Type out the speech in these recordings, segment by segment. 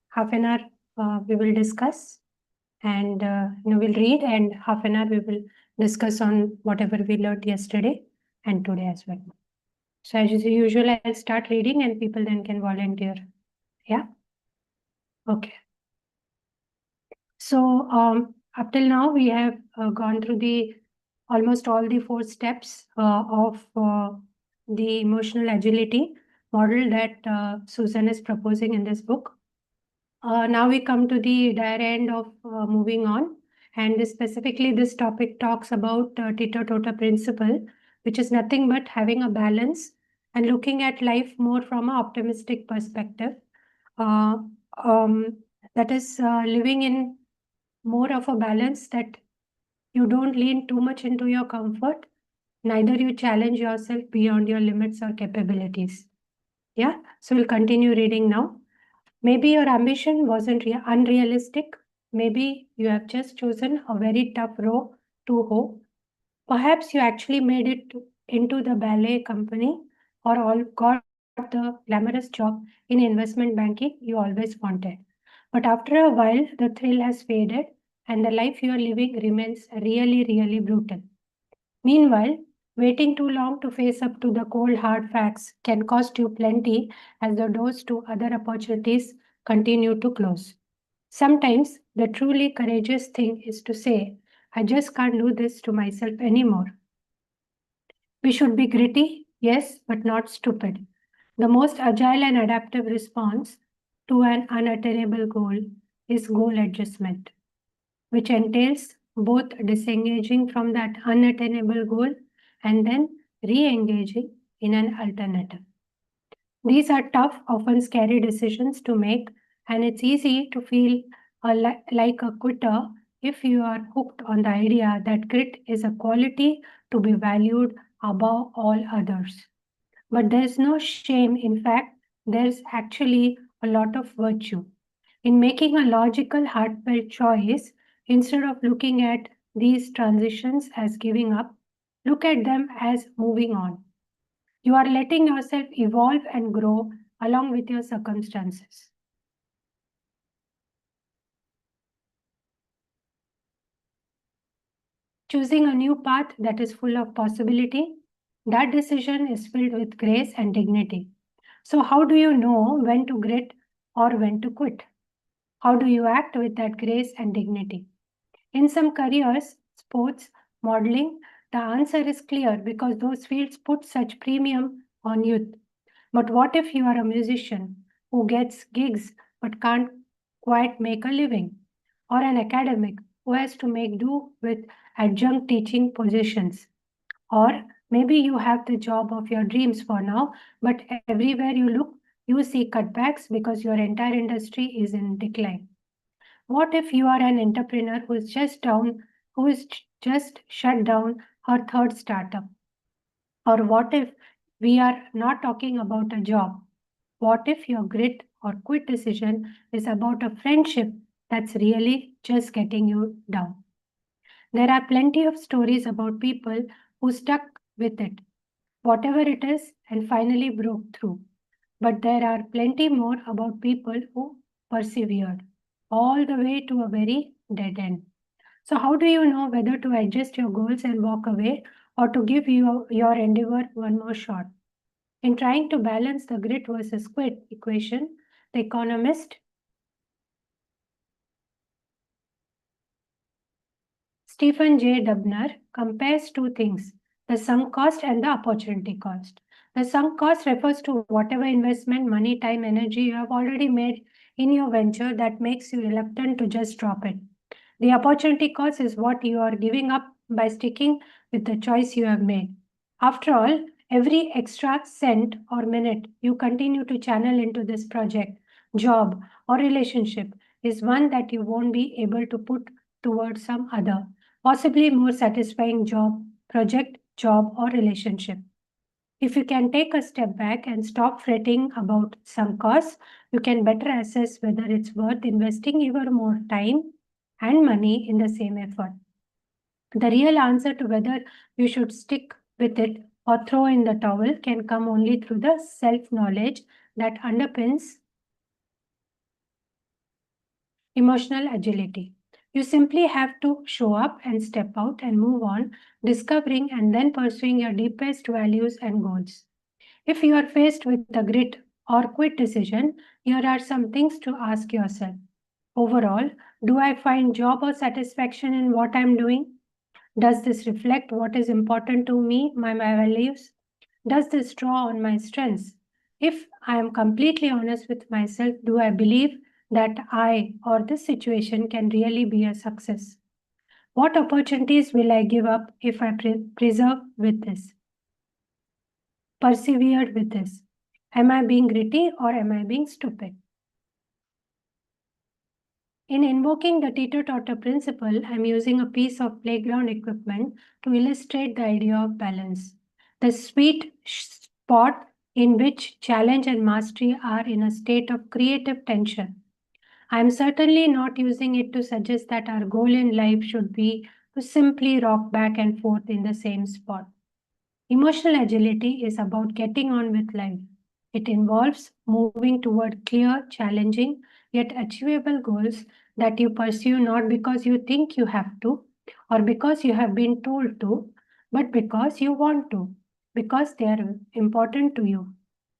half an hour we will discuss, and we'll read, and half an hour we will discuss on whatever we learned yesterday and today as well. So as usual, I'll start reading and people then can volunteer. Yeah? Okay. So up till now, we have gone through almost all the 4 steps of the emotional agility model that Susan is proposing in this book. Now we come to the dire end of moving on, and specifically this topic talks about Tito Tota principle, which is nothing but having a balance and looking at life more from an optimistic perspective. Uh, um, that is living in more of a balance, that you don't lean too much into your comfort, neither you challenge yourself beyond your limits or capabilities. Yeah, so we'll continue reading now. Maybe your ambition wasn't unrealistic. Maybe you have just chosen a very tough row to hoe. Perhaps you actually made it into the ballet company, or all got the glamorous job in investment banking you always wanted. But after a while, the thrill has faded and the life you are living remains really, really brutal. Meanwhile, waiting too long to face up to the cold hard facts can cost you plenty as the doors to other opportunities continue to close. Sometimes the truly courageous thing is to say, I just can't do this to myself anymore. We should be gritty, yes, but not stupid. The most agile and adaptive response to an unattainable goal is goal adjustment, which entails both disengaging from that unattainable goal and then re engaging in an alternative. These are tough, often scary decisions to make, and it's easy to feel like a quitter if you are hooked on the idea that grit is a quality to be valued above all others. But there's no shame. In fact, there's actually a lot of virtue in making a logical, heartfelt choice. Instead of looking at these transitions as giving up, look at them as moving on. You are letting yourself evolve and grow along with your circumstances. Choosing a new path that is full of possibility, that decision is filled with grace and dignity. So, how do you know when to grit or when to quit? How do you act with that grace and dignity? In some careers, sports, modeling, the answer is clear because those fields put such premium on youth. But what if you are a musician who gets gigs but can't quite make a living? Or an academic who has to make do with adjunct teaching positions? Or maybe you have the job of your dreams for now, but everywhere you look, you see cutbacks because your entire industry is in decline. What if you are an entrepreneur who is just shut down her third startup? Or what if we are not talking about a job? What if your grit or quit decision is about a friendship that's really just getting you down? There are plenty of stories about people who stuck with it, whatever it is, and finally broke through. But there are plenty more about people who persevered all the way to a very dead end. So, how do you know whether to adjust your goals and walk away, or to give your endeavor one more shot? In trying to balance the grit versus quit equation, the economist Stephen J. Dubner compares two things: the sunk cost and the opportunity cost. The sunk cost refers to whatever investment, money, time, energy you have already made in your venture that makes you reluctant to just drop it. The opportunity cost is what you are giving up by sticking with the choice you have made. After all, every extra cent or minute you continue to channel into this project, job, or relationship is one that you won't be able to put towards some other, possibly more satisfying job, or relationship. If you can take a step back and stop fretting about some costs, you can better assess whether it's worth investing even more time and money in the same effort. The real answer to whether you should stick with it or throw in the towel can come only through the self-knowledge that underpins Emotional agility. You simply have to show up and step out and move on, discovering and then pursuing your deepest values and goals. If you are faced with a grit or quit decision, here are some things to ask yourself. Overall, do I find joy or satisfaction in what I'm doing? Does this reflect what is important to me, my values? Does this draw on my strengths? If I am completely honest with myself, do I believe that I or this situation can really be a success? What opportunities will I give up if I persevere with this? Persevered with this? Am I being gritty or am I being stupid? In invoking the teeter-totter principle, I'm using a piece of playground equipment to illustrate the idea of balance. The sweet spot in which challenge and mastery are in a state of creative tension. I'm certainly not using it to suggest that our goal in life should be to simply rock back and forth in the same spot. Emotional agility is about getting on with life. It involves moving toward clear, challenging, yet achievable goals that you pursue not because you think you have to or because you have been told to, but because you want to, because they are important to you.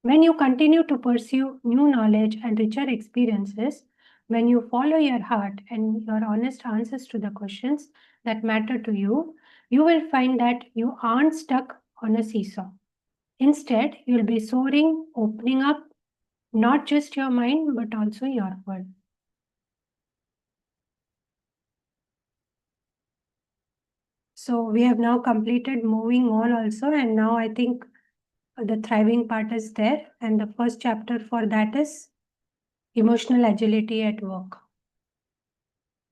When you continue to pursue new knowledge and richer experiences, when you follow your heart and your honest answers to the questions that matter to you, you will find that you aren't stuck on a seesaw. Instead, you'll be soaring, opening up not just your mind, but also your world. So we have now completed moving on also, and now I think the thriving part is there. And the first chapter for that is emotional agility at work.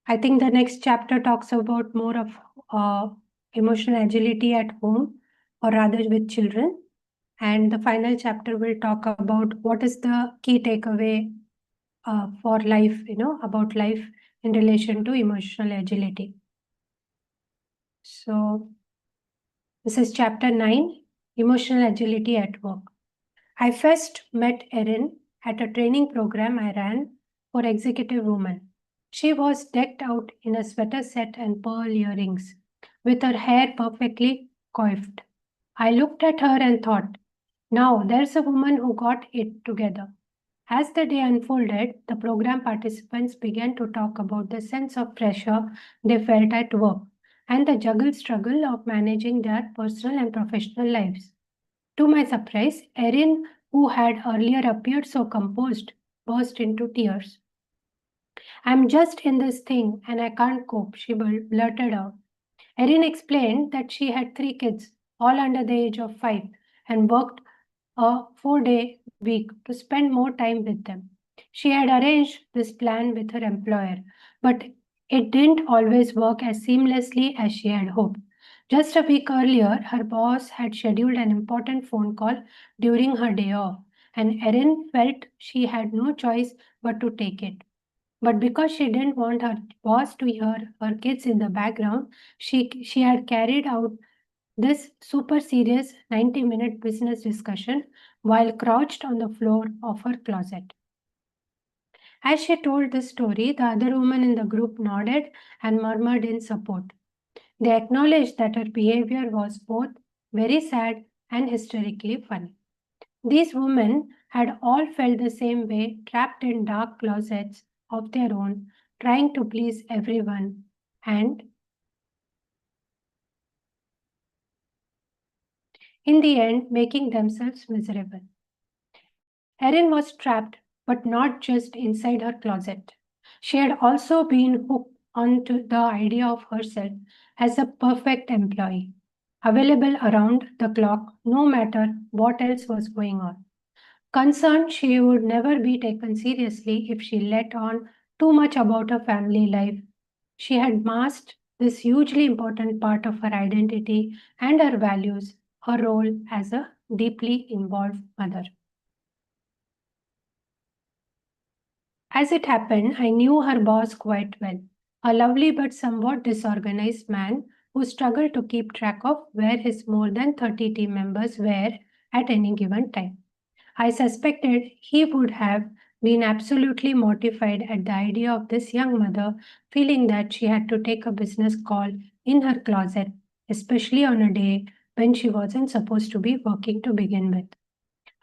I think the next chapter talks about more of emotional agility at home, or rather with children. And the final chapter will talk about what is the key takeaway for life, about life in relation to emotional agility. So this is chapter 9, emotional agility at work. I first met Erin at a training program I ran for executive women. She was decked out in a sweater set and pearl earrings, with her hair perfectly coiffed. I looked at her and thought, now there's a woman who got it together. As the day unfolded, the program participants began to talk about the sense of pressure they felt at work and the juggle struggle of managing their personal and professional lives. To my surprise, Erin, who had earlier appeared so composed, burst into tears. I'm just in this thing and I can't cope, she blurted out. Erin explained that she had 3 kids, all under the age of 5, and worked a 4-day week to spend more time with them. She had arranged this plan with her employer, but it didn't always work as seamlessly as she had hoped. Just a week earlier, her boss had scheduled an important phone call during her day off, and Erin felt she had no choice but to take it. But because she didn't want her boss to hear her kids in the background, she had carried out this super serious 90-minute business discussion while crouched on the floor of her closet. As she told this story, the other women in the group nodded and murmured in support. They acknowledged that her behavior was both very sad and hysterically funny. These women had all felt the same way, trapped in dark closets of their own, trying to please everyone and in the end, making themselves miserable. Erin was trapped, but not just inside her closet. She had also been hooked onto the idea of herself as a perfect employee, available around the clock no matter what else was going on. Concerned she would never be taken seriously if she let on too much about her family life. She had masked this hugely important part of her identity and her values, her role as a deeply involved mother. As it happened, I knew her boss quite well, a lovely but somewhat disorganized man who struggled to keep track of where his more than 30 team members were at any given time. I suspected he would have been absolutely mortified at the idea of this young mother feeling that she had to take a business call in her closet, especially on a day when she wasn't supposed to be working to begin with.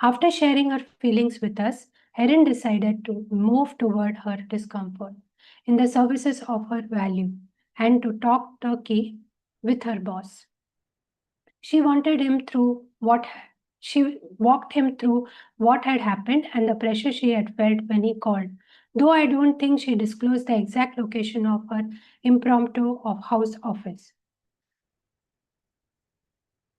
After sharing her feelings with us, Erin decided to move toward her discomfort in the services of her value and to talk turkey with her boss. She wanted him through what she walked him through what had happened and the pressure she had felt when he called. Though I don't think she disclosed the exact location of her impromptu of house office.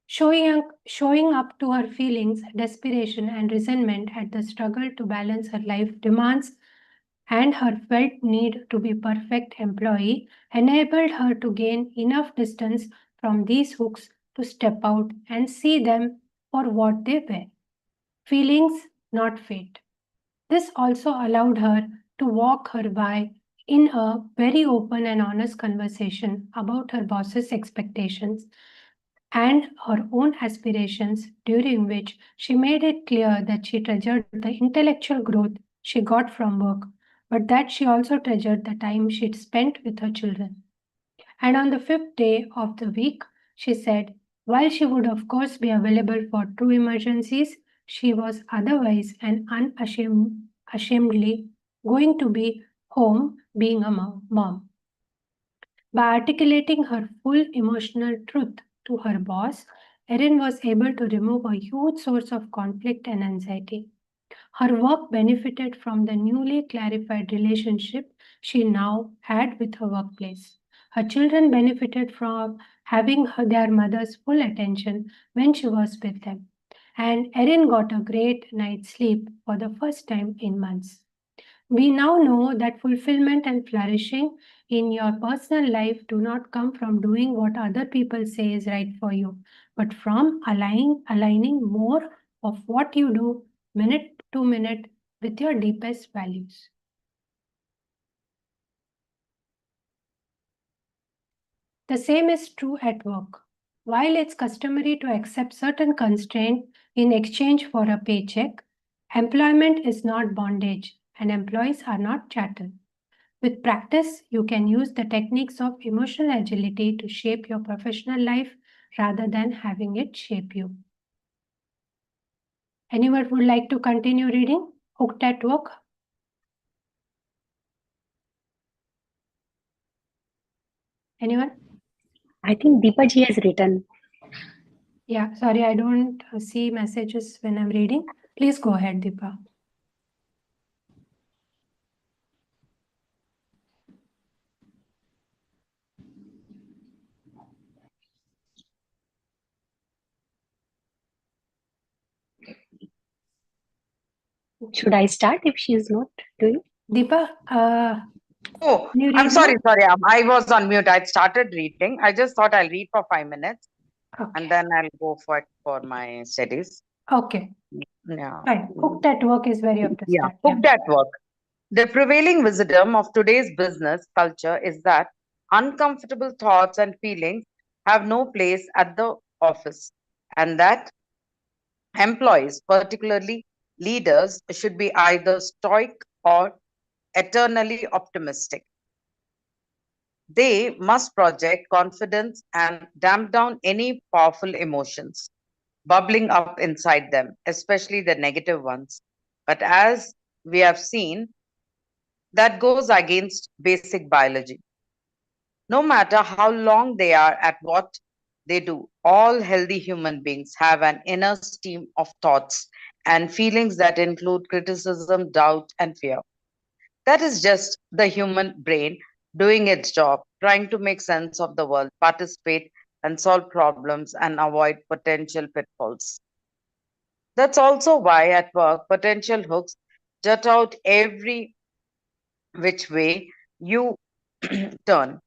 Showing up to her feelings, desperation, and resentment at the struggle to balance her life demands and her felt need to be perfect employee enabled her to gain enough distance from these hooks to step out and see them for what they were, feelings, not fate. This also allowed her to walk her by in a very open and honest conversation about her boss's expectations and her own aspirations, during which she made it clear that she treasured the intellectual growth she got from work, but that she also treasured the time she'd spent with her children. And on the fifth day of the week, she said, while she would of course be available for true emergencies, she was otherwise and unashamedly going to be home being a mom. By articulating her full emotional truth to her boss, Erin was able to remove a huge source of conflict and anxiety. Her work benefited from the newly clarified relationship she now had with her workplace. Her children benefited from having their mother's full attention when she was with them. And Erin got a great night's sleep for the first time in months. We now know that fulfillment and flourishing in your personal life do not come from doing what other people say is right for you, but from aligning more of what you do minute to minute with your deepest values. The same is true at work. While it's customary to accept certain constraints in exchange for a paycheck, employment is not bondage and employees are not chattel. With practice, you can use the techniques of emotional agility to shape your professional life rather than having it shape you. Anyone would like to continue reading Hooked at Work? Anyone? I think Deepa ji has written. Yeah, sorry, I don't see messages when I'm reading. Please go ahead, Deepa. Should I start if she is not doing? Deepa, Oh, can you I'm read sorry, now? I was on mute. I started reading. I just thought I'll read for 5 minutes Okay. and then I'll go for my studies. Okay, Yeah. fine. Hooked at Work is very up to Yeah. start. Hooked at work. The prevailing wisdom of today's business culture is that uncomfortable thoughts and feelings have no place at the office, and that employees, particularly leaders, should be either stoic or eternally optimistic. They must project confidence and damp down any powerful emotions bubbling up inside them, especially the negative ones. But as we have seen, that goes against basic biology. No matter how long they are at what they do, all healthy human beings have an inner stream of thoughts and feelings that include criticism, doubt, and fear. That is just the human brain doing its job, trying to make sense of the world, participate and solve problems, and avoid potential pitfalls. That's also why at work, potential hooks jut out every which way you turn.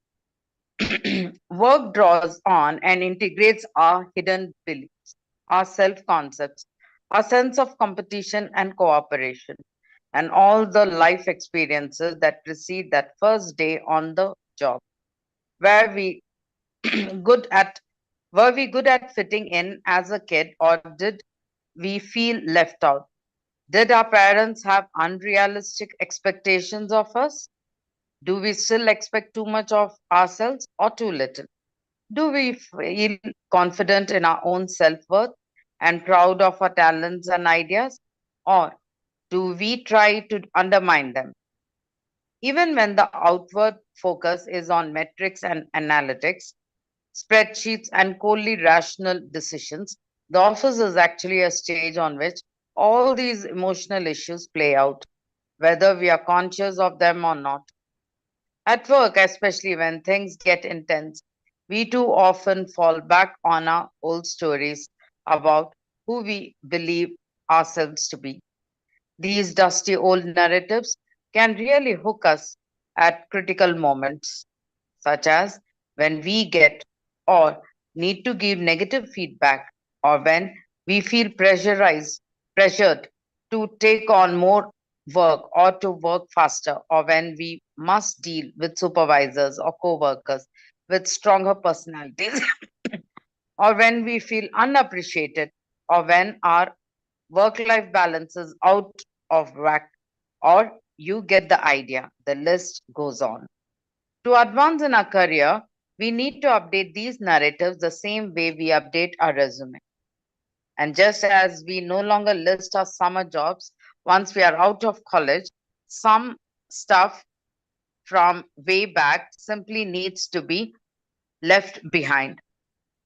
Work draws on and integrates our hidden beliefs, our self concepts, our sense of competition and cooperation, and all the life experiences that precede that first day on the job. Were we good at fitting in as a kid, or did we feel left out? Did our parents have unrealistic expectations of us? Do we still expect too much of ourselves or too little? Do we feel confident in our own self worth and proud of our talents and ideas? Or do we try to undermine them? Even when the outward focus is on metrics and analytics, spreadsheets, and coldly rational decisions, the office is actually a stage on which all these emotional issues play out, whether we are conscious of them or not. At work, especially when things get intense, we too often fall back on our old stories about who we believe ourselves to be. These dusty old narratives can really hook us at critical moments, such as when we get or need to give negative feedback, or when we feel pressured to take on more work or to work faster, or when we must deal with supervisors or co-workers with stronger personalities, or when we feel unappreciated, or when our work-life balance is out of whack, or you get the idea. The list goes on. To advance in our career, we need to update these narratives the same way we update our resume. And just as we no longer list our summer jobs once we are out of college, some stuff from way back simply needs to be left behind.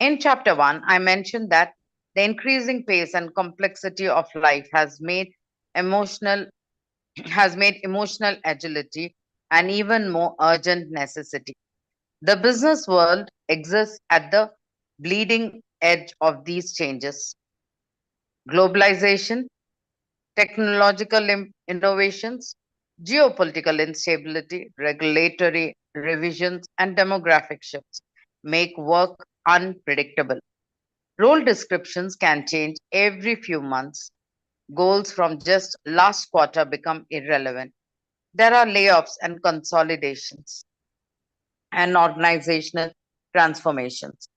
In chapter 1, I mentioned that the increasing pace and complexity of life emotional has made emotional agility an even more urgent necessity. The business world exists at the bleeding edge of these changes. Globalization, technological innovations, geopolitical instability, regulatory revisions, and demographic shifts make work unpredictable. Role descriptions can change every few months. Goals from just last quarter become irrelevant. There are layoffs and consolidations and organizational transformations.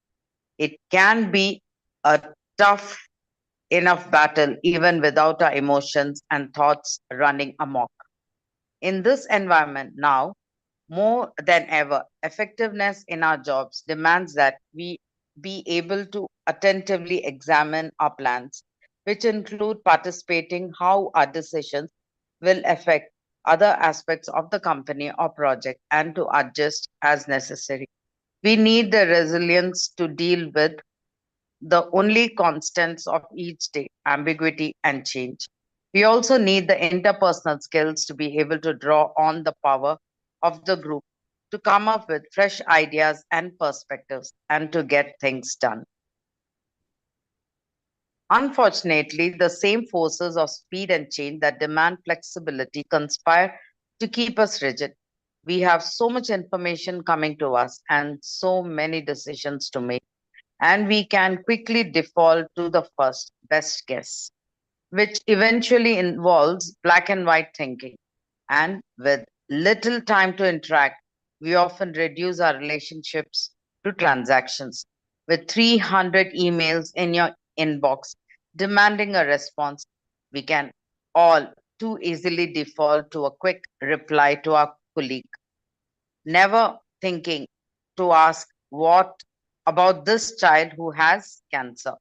It can be a tough enough battle even without our emotions and thoughts running amok. In this environment now, more than ever, effectiveness in our jobs demands that we be able to attentively examine our plans, which include participating how our decisions will affect other aspects of the company or project and to adjust as necessary. We need the resilience to deal with the only constants of each day, ambiguity and change. We also need the interpersonal skills to be able to draw on the power of the group to come up with fresh ideas and perspectives and to get things done. Unfortunately, the same forces of speed and change that demand flexibility conspire to keep us rigid. We have so much information coming to us and so many decisions to make, and we can quickly default to the first best guess, which eventually involves black and white thinking. And with little time to interact, we often reduce our relationships to transactions. With 300 emails in your inbox demanding a response, we can all too easily default to a quick reply to our colleague, never thinking to ask what about this child who has cancer.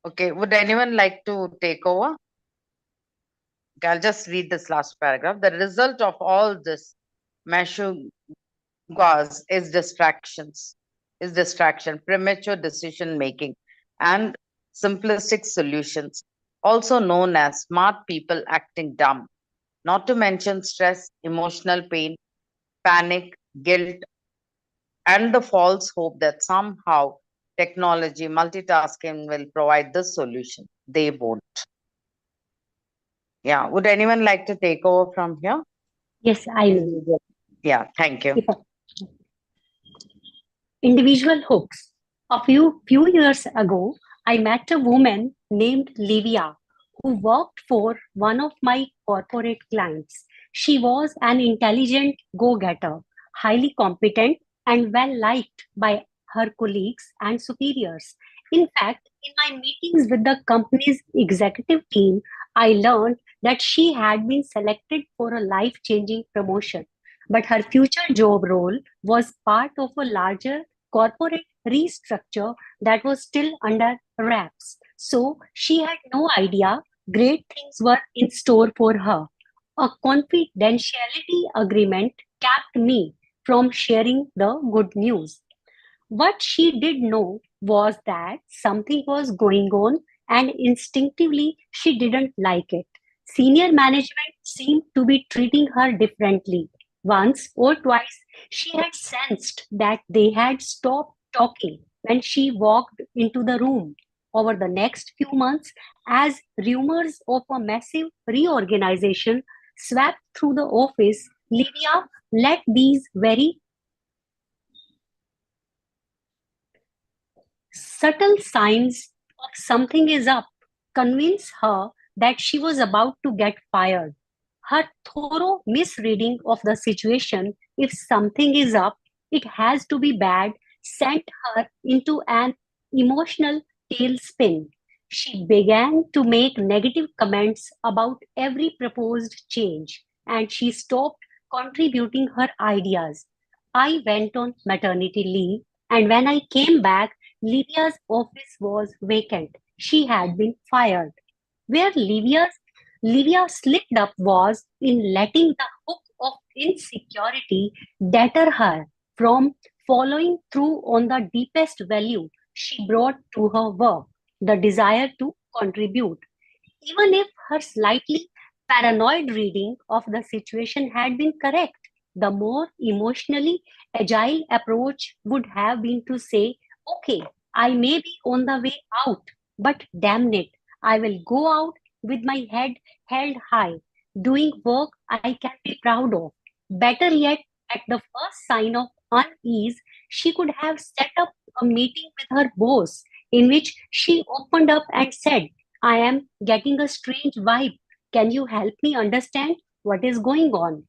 Okay, would anyone like to take over? Okay, I'll just read this last paragraph. The result of all this meshugas is distraction, premature decision making, and simplistic solutions, also known as smart people acting dumb, not to mention stress, emotional pain, panic, guilt, and the false hope that somehow technology, multitasking will provide the solution. They won't. Yeah, would anyone like to take over from here? Yes, I will. Yeah, thank you. If I- Individual hooks. A few years ago, I met a woman named Livia who worked for one of my corporate clients. She was an intelligent go-getter, highly competent, and well liked by her colleagues and superiors. In fact, in my meetings with the company's executive team, I learned that she had been selected for a life-changing promotion, but her future job role was part of a larger corporate restructure that was still under wraps. So she had no idea great things were in store for her. A confidentiality agreement kept me from sharing the good news. What she did know was that something was going on, and instinctively she didn't like it. Senior management seemed to be treating her differently. Once or twice, she had sensed that they had stopped talking when she walked into the room. Over the next few months, as rumors of a massive reorganization swept through the office, Livia let these very subtle signs of something is up convinced her that she was about to get fired. Her thorough misreading of the situation, if something is up, it has to be bad, sent her into an emotional tailspin. She began to make negative comments about every proposed change, and she stopped contributing her ideas. I went on maternity leave, and when I came back, Livia's office was vacant. She had been fired. Where Livia slipped up was in letting the hook of insecurity deter her from following through on the deepest value she brought to her work, the desire to contribute. Even if her slightly paranoid reading of the situation had been correct, the more emotionally agile approach would have been to say, okay, I may be on the way out, but damn it, I will go out with my head held high, doing work I can be proud of. Better yet, at the first sign of unease, she could have set up a meeting with her boss in which she opened up and said, I am getting a strange vibe. Can you help me understand what is going on?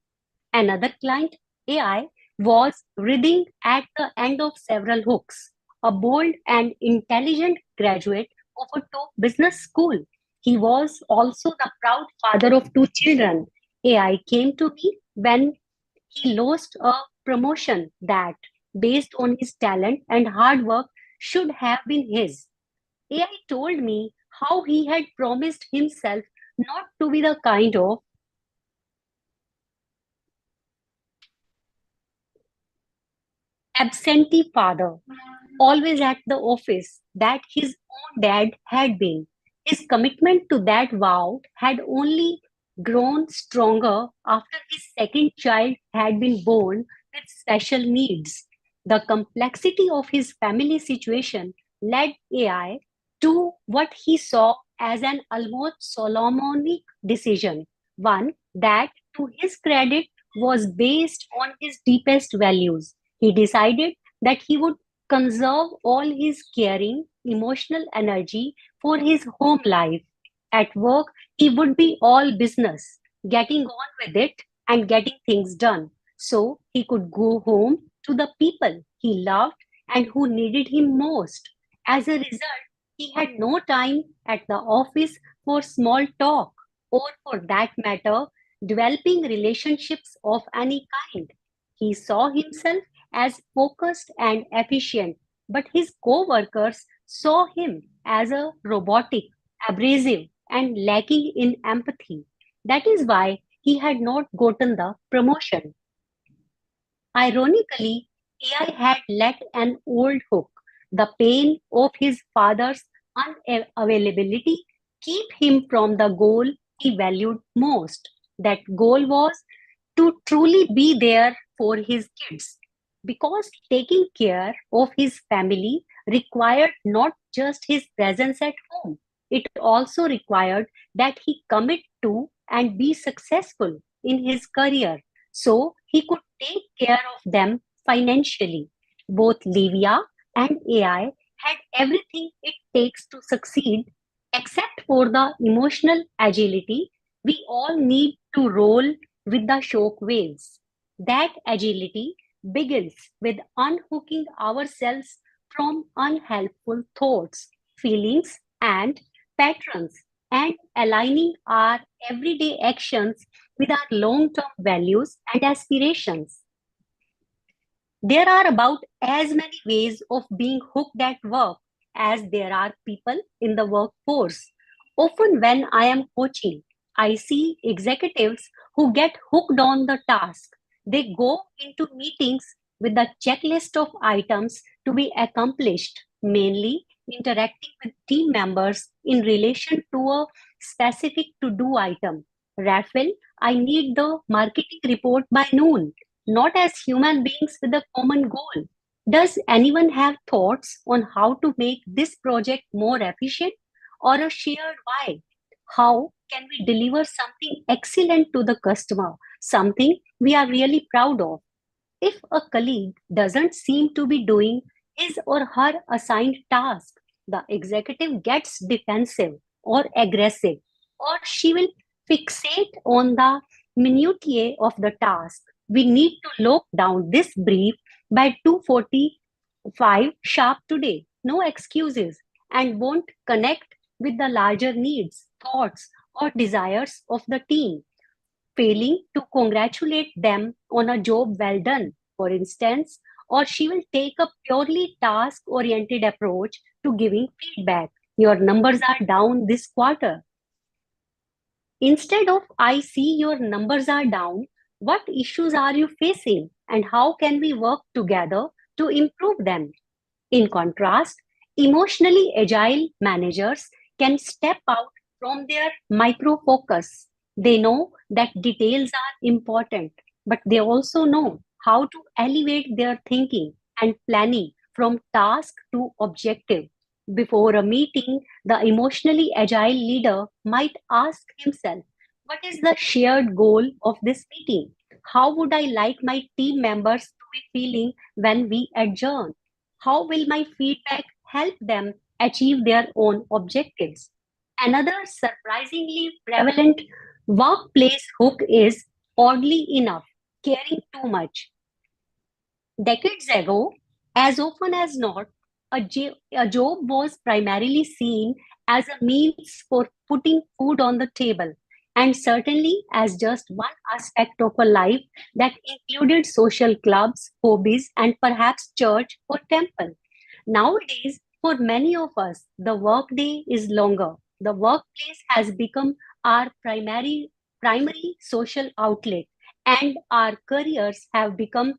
Another client, AI, was writhing at the end of several hooks. A bold and intelligent graduate of a top business school. He was also the proud father of two children. AI came to me when he lost a promotion that, based on his talent and hard work, should have been his. AI told me how he had promised himself not to be the kind of absentee father, always at the office, that his own dad had been. His commitment to that vow had only grown stronger after his second child had been born with special needs. The complexity of his family situation led AI to what he saw as an almost Solomonic decision, one that, to his credit, was based on his deepest values. He decided that he would conserve all his caring, emotional energy for his home life. At work, he would be all business, getting on with it and getting things done. So he could go home to the people he loved and who needed him most. As a result, he had no time at the office for small talk or, for that matter, developing relationships of any kind. He saw himself as focused and efficient, but his co-workers saw him as a robotic, abrasive, and lacking in empathy. That is why he had not gotten the promotion. Ironically, AI had let an old hook, the pain of his father's unavailability, keep him from the goal he valued most. That goal was to truly be there for his kids. Because taking care of his family required not just his presence at home, it also required that he commit to and be successful in his career so he could take care of them financially. Both Livia and AI had everything it takes to succeed, except for the emotional agility we all need to roll with the shock waves. That agility begins with unhooking ourselves from unhelpful thoughts, feelings, and patterns and aligning our everyday actions with our long-term values and aspirations. There are about as many ways of being hooked at work as there are people in the workforce. Often, when I am coaching, I see executives who get hooked on the task. They go into meetings with a checklist of items to be accomplished, mainly interacting with team members in relation to a specific to do item. Rafael, I need the marketing report by noon, not as human beings with a common goal. Does anyone have thoughts on how to make this project more efficient or a shared why? How can we deliver something excellent to the customer, something we are really proud of? If a colleague doesn't seem to be doing his or her assigned task, the executive gets defensive or aggressive, or she will fixate on the minutiae of the task. We need to lock down this brief by 2:45 sharp today. No excuses, and won't connect with the larger needs, thoughts, or desires of the team, failing to congratulate them on a job well done, for instance, or she will take a purely task oriented approach to giving feedback. Your numbers are down this quarter. Instead of, I see your numbers are down, what issues are you facing and how can we work together to improve them? In contrast, emotionally agile managers can step out from their micro focus. They know that details are important, but they also know how to elevate their thinking and planning from task to objective. Before a meeting, the emotionally agile leader might ask himself, what is the shared goal of this meeting? How would I like my team members to be feeling when we adjourn? How will my feedback help them achieve their own objectives? Another surprisingly prevalent workplace hook is, oddly enough, caring too much. Decades ago, as often as not, a job was primarily seen as a means for putting food on the table, and certainly as just one aspect of a life that included social clubs, hobbies, and perhaps church or temple. Nowadays, for many of us, the workday is longer. The workplace has become our primary social outlet, and our careers have become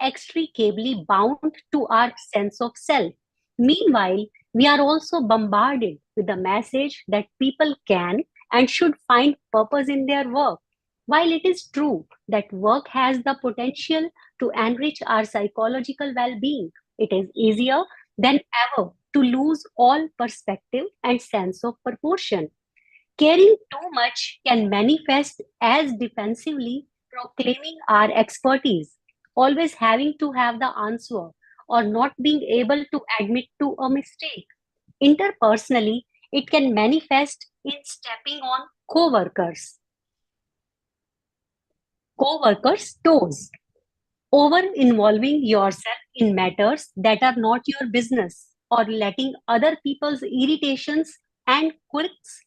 inextricably bound to our sense of self. Meanwhile, we are also bombarded with the message that people can and should find purpose in their work. While it is true that work has the potential to enrich our psychological well being, it is easier than ever to lose all perspective and sense of proportion. Caring too much can manifest as defensively proclaiming our expertise, always having to have the answer, or not being able to admit to a mistake. Interpersonally, it can manifest in stepping on co-workers' toes, over involving yourself in matters that are not your business, or letting other people's irritations and quirks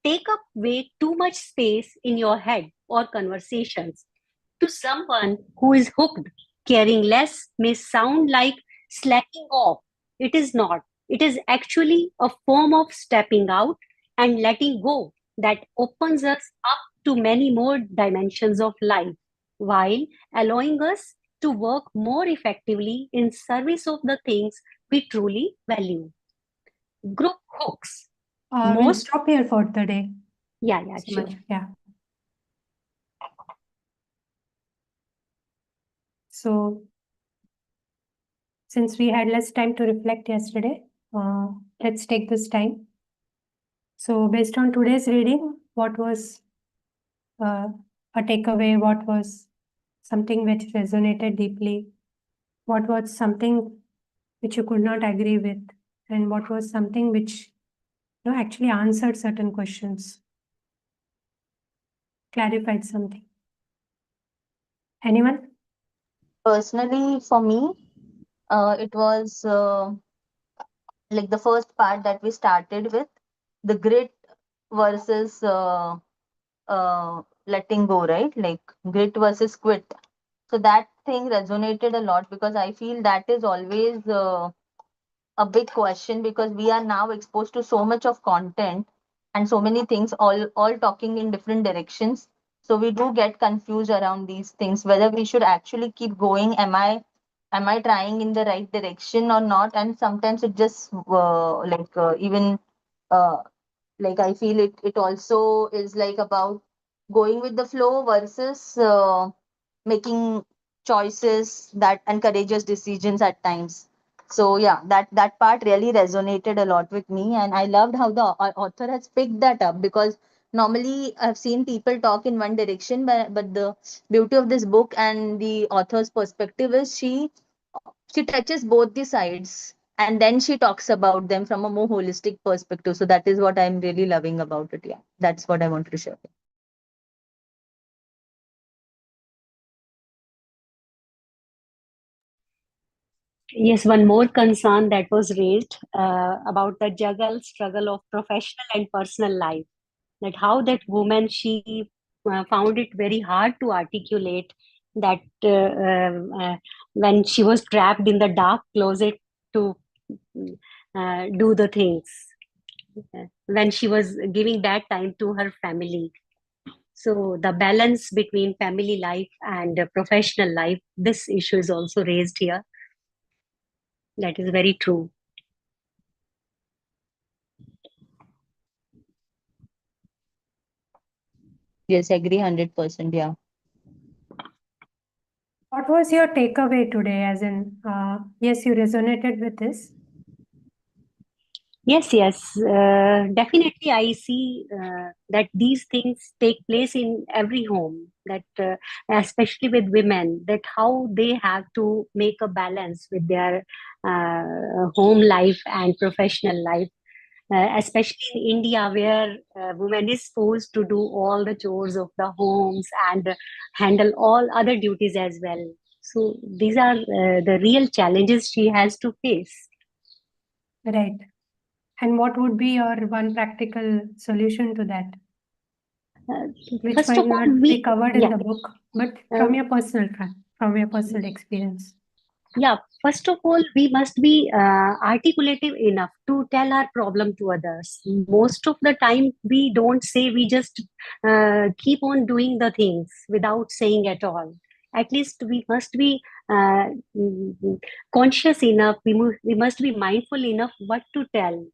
take up way too much space in your head or conversations. To someone who is hooked, caring less may sound like slacking off. It is not. It is actually a form of stepping out and letting go that opens us up to many more dimensions of life, while allowing us to work more effectively in service of the things we truly value. Group hooks. We'll Most, stop here for the day. yeah, So sure. much. Yeah. So, since we had less time to reflect yesterday, let's take this time. So, based on today's reading, what was a takeaway? What was something which resonated deeply? What was something which you could not agree with? And what was something which actually answered certain questions, clarified something? Anyone? Personally, for me, it was like the first part that we started with, the grit versus letting go, right? Like grit versus quit. So that thing resonated a lot because I feel that is always a big question because we are now exposed to so much of content and so many things all talking in different directions. So we do get confused around these things whether we should actually keep going. Am I trying in the right direction or not? And sometimes it just even uh, like I feel it also is like about going with the flow versus making choices that and courageous decisions at times. So yeah, that part really resonated a lot with me, and I loved how the author has picked that up because normally I've seen people talk in one direction, but the beauty of this book and the author's perspective is she touches both the sides and then she talks about them from a more holistic perspective. So that is what I'm really loving about it. Yeah, that's what I wanted to share. Yes, one more concern that was raised about the struggle of professional and personal life. That how that woman, she found it very hard to articulate that when she was trapped in the dark closet to do the things, when she was giving that time to her family. So the balance between family life and professional life, this issue is also raised here. That is very true. Yes, agree 100%. Yeah. What was your takeaway today? As in, yes, you resonated with this. Yes, definitely. I see that these things take place in every home, that especially with women, that how they have to make a balance with their home life and professional life, especially in India, where women is supposed to do all the chores of the homes and handle all other duties as well. So these are the real challenges she has to face. Right. And what would be your one practical solution to that? Which First might of all, not be covered in yeah, the book, but from your personal experience. yeah. First of all, we must be articulative enough to tell our problem to others. Most of the time, we don't say. We just keep on doing the things without saying at all. At least we must be conscious enough. We must be mindful enough what to tell.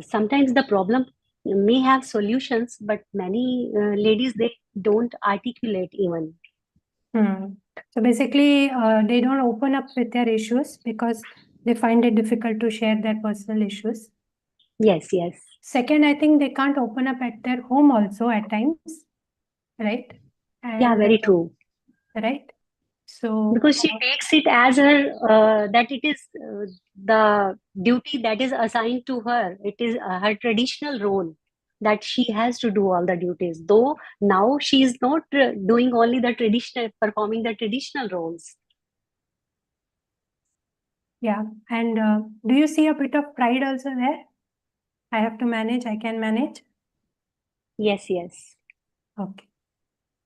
Sometimes the problem may have solutions, but many ladies, they don't articulate even. So basically, they don't open up with their issues because they find it difficult to share their personal issues. Yes. Second, I think they can't open up at their home also at times, right? Yeah, And, very true. Right. So Because she takes it as her that it is the duty that is assigned to her. It is her traditional role that she has to do all the duties. Though now she is not doing only the traditional, performing the traditional roles. yeah, and do you see a bit of pride also there? I have to manage, I can manage. Yes. Okay.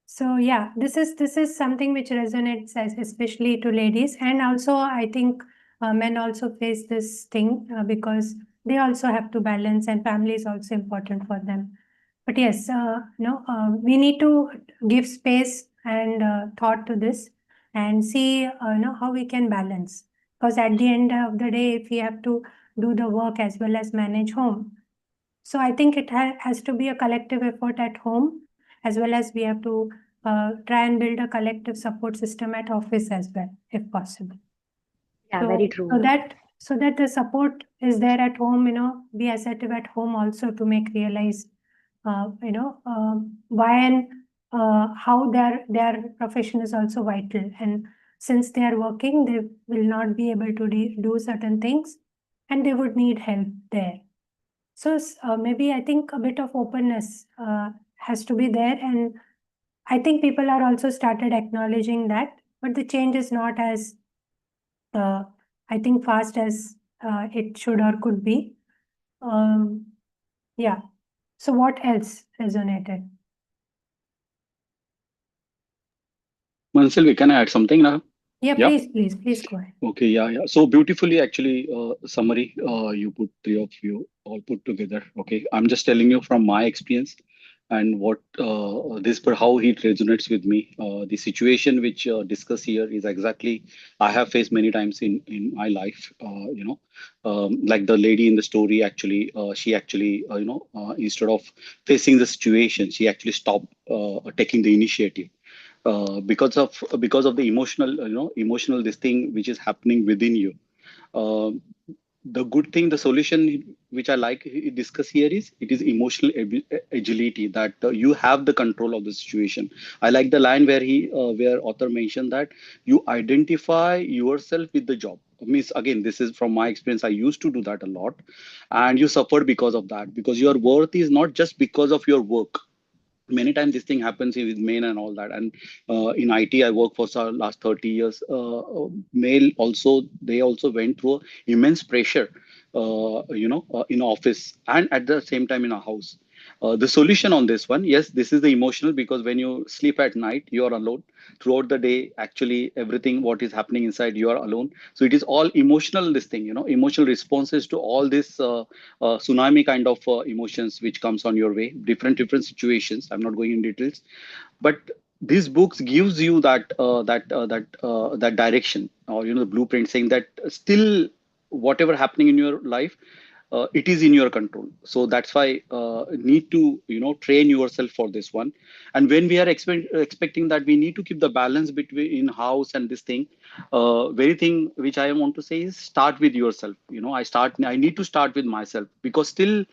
So yeah, this is something which resonates especially to ladies, and also I think men also face this thing because they also have to balance, and family is also important for them. But yes, we need to give space and thought to this and see how we can balance. Because at the end of the day, if we have to do the work as well as manage home, so I think it has to be a collective effort at home, as well as we have to try and build a collective support system at office as well, if possible. Yeah, So, very true. so that the support is there at home, be assertive at home also to make realize, why and how their profession is also vital. And since they are working, they will not be able to do certain things, and they would need help there. So maybe I think a bit of openness has to be there, and I think people are also started acknowledging that, but the change is not as I think fast as it should or could be. Yeah. So what else resonated? Mansilvi, can I add something now? Yeah, Yeah. please go ahead. Okay, yeah. So beautifully, actually, summary you put, three of you all put together. Okay, I'm just telling you from my experience and what how it resonates with me. The situation which discussed here is exactly I have faced many times in my life. Like the lady in the story, actually, she actually instead of facing the situation, she actually stopped taking the initiative because of the emotional emotional this thing which is happening within you. The good thing, the solution which I like discuss here is it is emotional agility, that you have the control of the situation. I like the line where author mentioned that you identify yourself with the job. Means again, this is from my experience, I used to do that a lot, and you suffered because of that, because your worth is not just because of your work. Many times this thing happens with men and all that, and in IT I work for last 30 years. Male also, they also went through immense pressure in office and at the same time in a house. The solution on this one, yes, this is the emotional, because when you sleep at night you are alone. Throughout the day, actually everything what is happening inside, you are alone. So it is all emotional, this thing, emotional responses to all this tsunami kind of emotions which comes on your way, different situations. I'm not going in details, but these books gives you that direction, or the blueprint, saying that still whatever happening in your life, it is in your control. So that's why need to train yourself for this one. And when we are expecting that, we need to keep the balance between in house and this thing. Very thing which I want to say is start with yourself. I need to start with myself, because still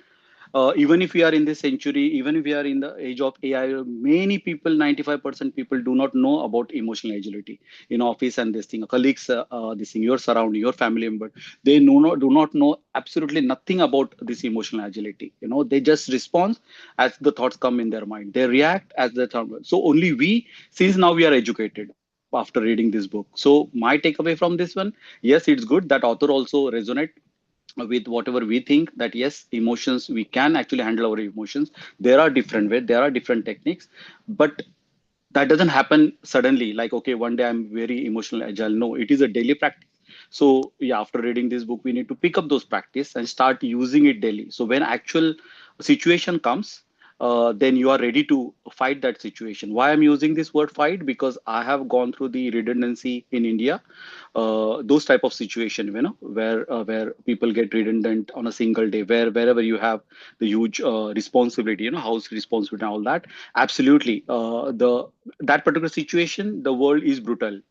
even if we are in this century, even if we are in the age of AI, many people, 95% people do not know about emotional agility in office and this thing. Colleagues, this thing, your surrounding, your family member, they do not know absolutely nothing about this emotional agility. They just respond as the thoughts come in their mind. They react as the thought. So only we, since now we are educated after reading this book. So my takeaway from this one, yes, it's good that author also resonate with whatever we think, that yes, emotions, we can actually handle our emotions. There are different ways, there are different techniques, but that doesn't happen suddenly, like okay, one day I'm very emotional agile. No, it is a daily practice. So yeah, after reading this book, we need to pick up those practice and start using it daily. So when actual situation comes, then you are ready to fight that situation. Why I'm using this word fight? Because I have gone through the redundancy in India, those type of situation, where people get redundant on a single day, wherever you have the huge responsibility, house responsibility and all that. Absolutely, the that particular situation, the world is brutal.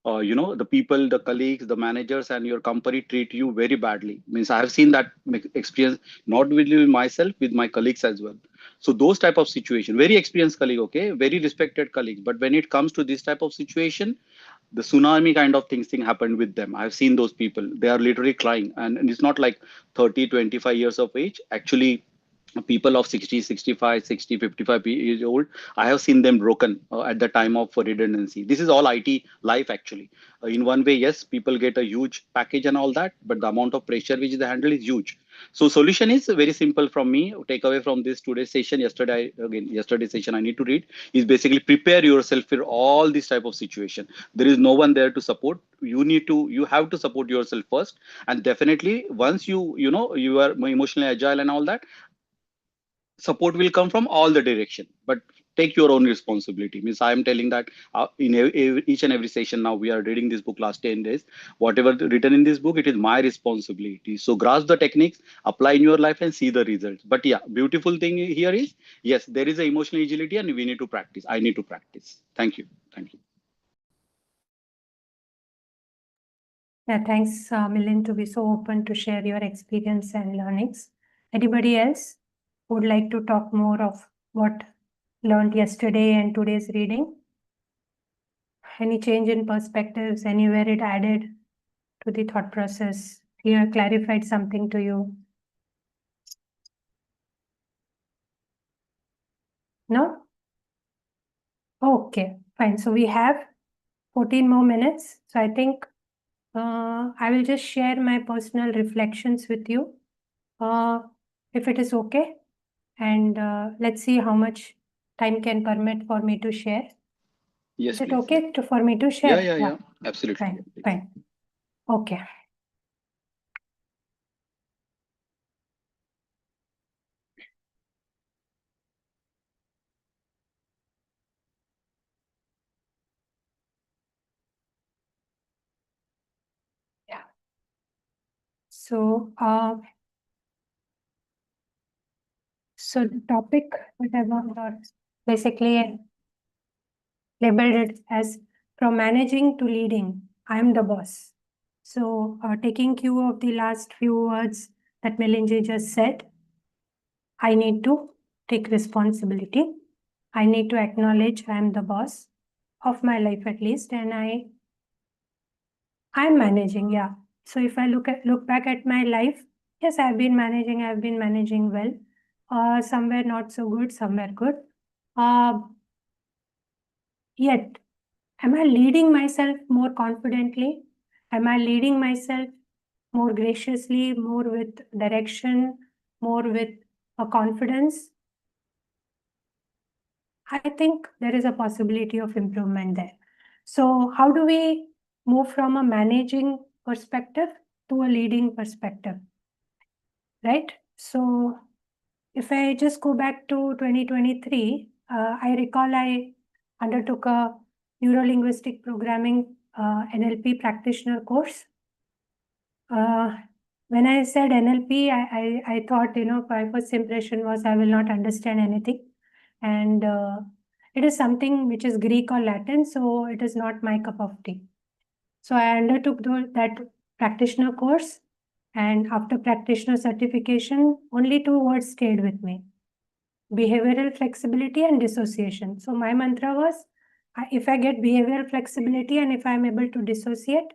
The people, the colleagues, the managers, and your company treat you very badly. Means I have seen that experience, not with myself, with my colleagues as well. So those type of situation, very experienced colleague, okay, very respected colleagues, but when it comes to this type of situation, the tsunami kind of thing happened with them. I've seen those people, they are literally crying, and it's not like 30, 25 years of age. Actually, people of 60, 65, 60, 55 years old, I have seen them broken at the time of redundancy. This is all IT life, actually. In one way, yes, people get a huge package and all that, but the amount of pressure which they handle is huge. So solution is very simple from me. Take away from this today's session, yesterday's session I need to read, is basically prepare yourself for all this type of situation. There is no one there to support. You have to support yourself first, and definitely once you are emotionally agile and all that, support will come from all the direction. But take your own responsibility. Means I am telling that in each and every session now, we are reading this book last 10 days, whatever written in this book, it is my responsibility. So grasp the techniques, apply in your life, and see the results. But yeah, beautiful thing here is, yes, there is a emotional agility, and we need to practice. I need to practice. Thank you. Yeah, thanks, Milind, to be so open to share your experience and learnings. Anybody else would like to talk more of what learned yesterday and today's reading? Any change in perspectives, anywhere it added to the thought process, here clarified something to you? No? Okay, fine. So we have 14 more minutes. So I think I will just share my personal reflections with you, if it is okay. and let's see how much time can permit for me to share. Yes, Is it please. okay for me to share? Yeah. Absolutely. Fine, Please. fine. Okay. Yeah. So, so the topic that I want to basically labeled it as from managing to leading, I am the boss. So, taking cue of the last few words that Melinji just said, I need to take responsibility. I need to acknowledge I am the boss of my life at least, and I'm managing, yeah. So if I look back at my life, yes, I've been managing well. Somewhere not so good, somewhere good. Yet, am I leading myself more confidently? Am I leading myself more graciously, more with direction, more with a confidence? I think there is a possibility of improvement there. So how do we move from a managing perspective to a leading perspective, right? So if I just go back to 2023, I recall I undertook a neuro-linguistic programming NLP practitioner course. When I said NLP, I thought, my first impression was I will not understand anything. And it is something which is Greek or Latin, so it is not my cup of tea. So I undertook that practitioner course, and after practitioner certification, only 2 words stayed with me: behavioral flexibility and dissociation. So my mantra was, if I get behavioral flexibility and if I'm able to dissociate,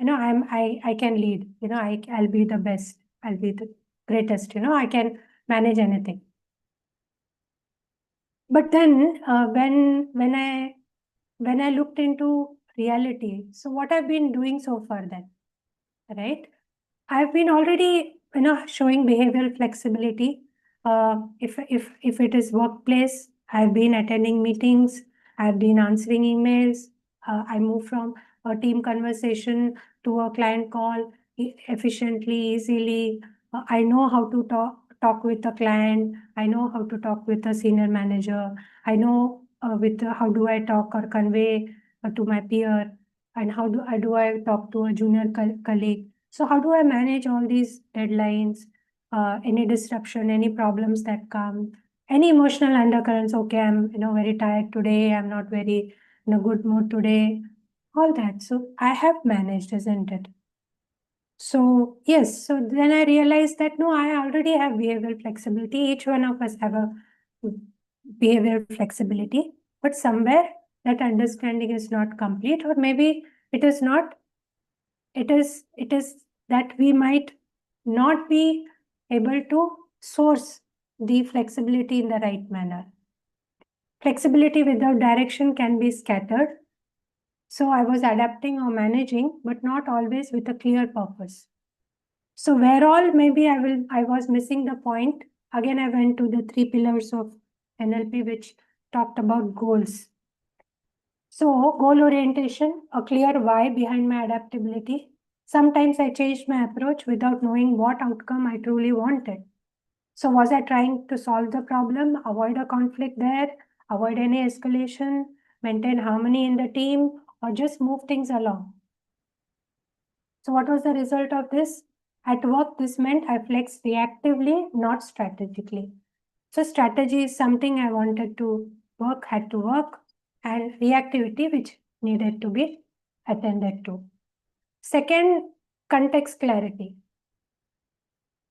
I can lead. I'll be the best. I'll be the greatest. I can manage anything. But then when I looked into reality, so what I've been doing so far then, right? I've been already showing behavioral flexibility. If it is workplace, I've been attending meetings, I've been answering emails. I move from a team conversation to a client call efficiently, easily. I know how to talk with the client. I know how to talk with a senior manager. I know how do I talk or convey to my peer, and how do I talk to a junior colleague. So how do I manage all these deadlines, any disruption, any problems that come, any emotional undercurrents? Okay, I'm very tired today. I'm not very in a good mood today. All that. So I have managed, isn't it? So yes. So then I realized that no, I already have behavioral flexibility. Each one of us have a behavioral flexibility, but somewhere that understanding is not complete, or maybe it is not. It is that we might not be able to source the flexibility in the right manner. Flexibility without direction can be scattered. So I was adapting or managing, but not always with a clear purpose. So where all maybe I was missing the point. Again, I went to the 3 pillars of NLP, which talked about goals. So goal orientation, a clear why behind my adaptability. Sometimes I changed my approach without knowing what outcome I truly wanted. So was I trying to solve the problem, avoid a conflict there, avoid any escalation, maintain harmony in the team, or just move things along? So what was the result of this? At work, this meant I flexed reactively, not strategically. So strategy is something I wanted to work, had to work, and reactivity which needed to be attended to. Second, context clarity.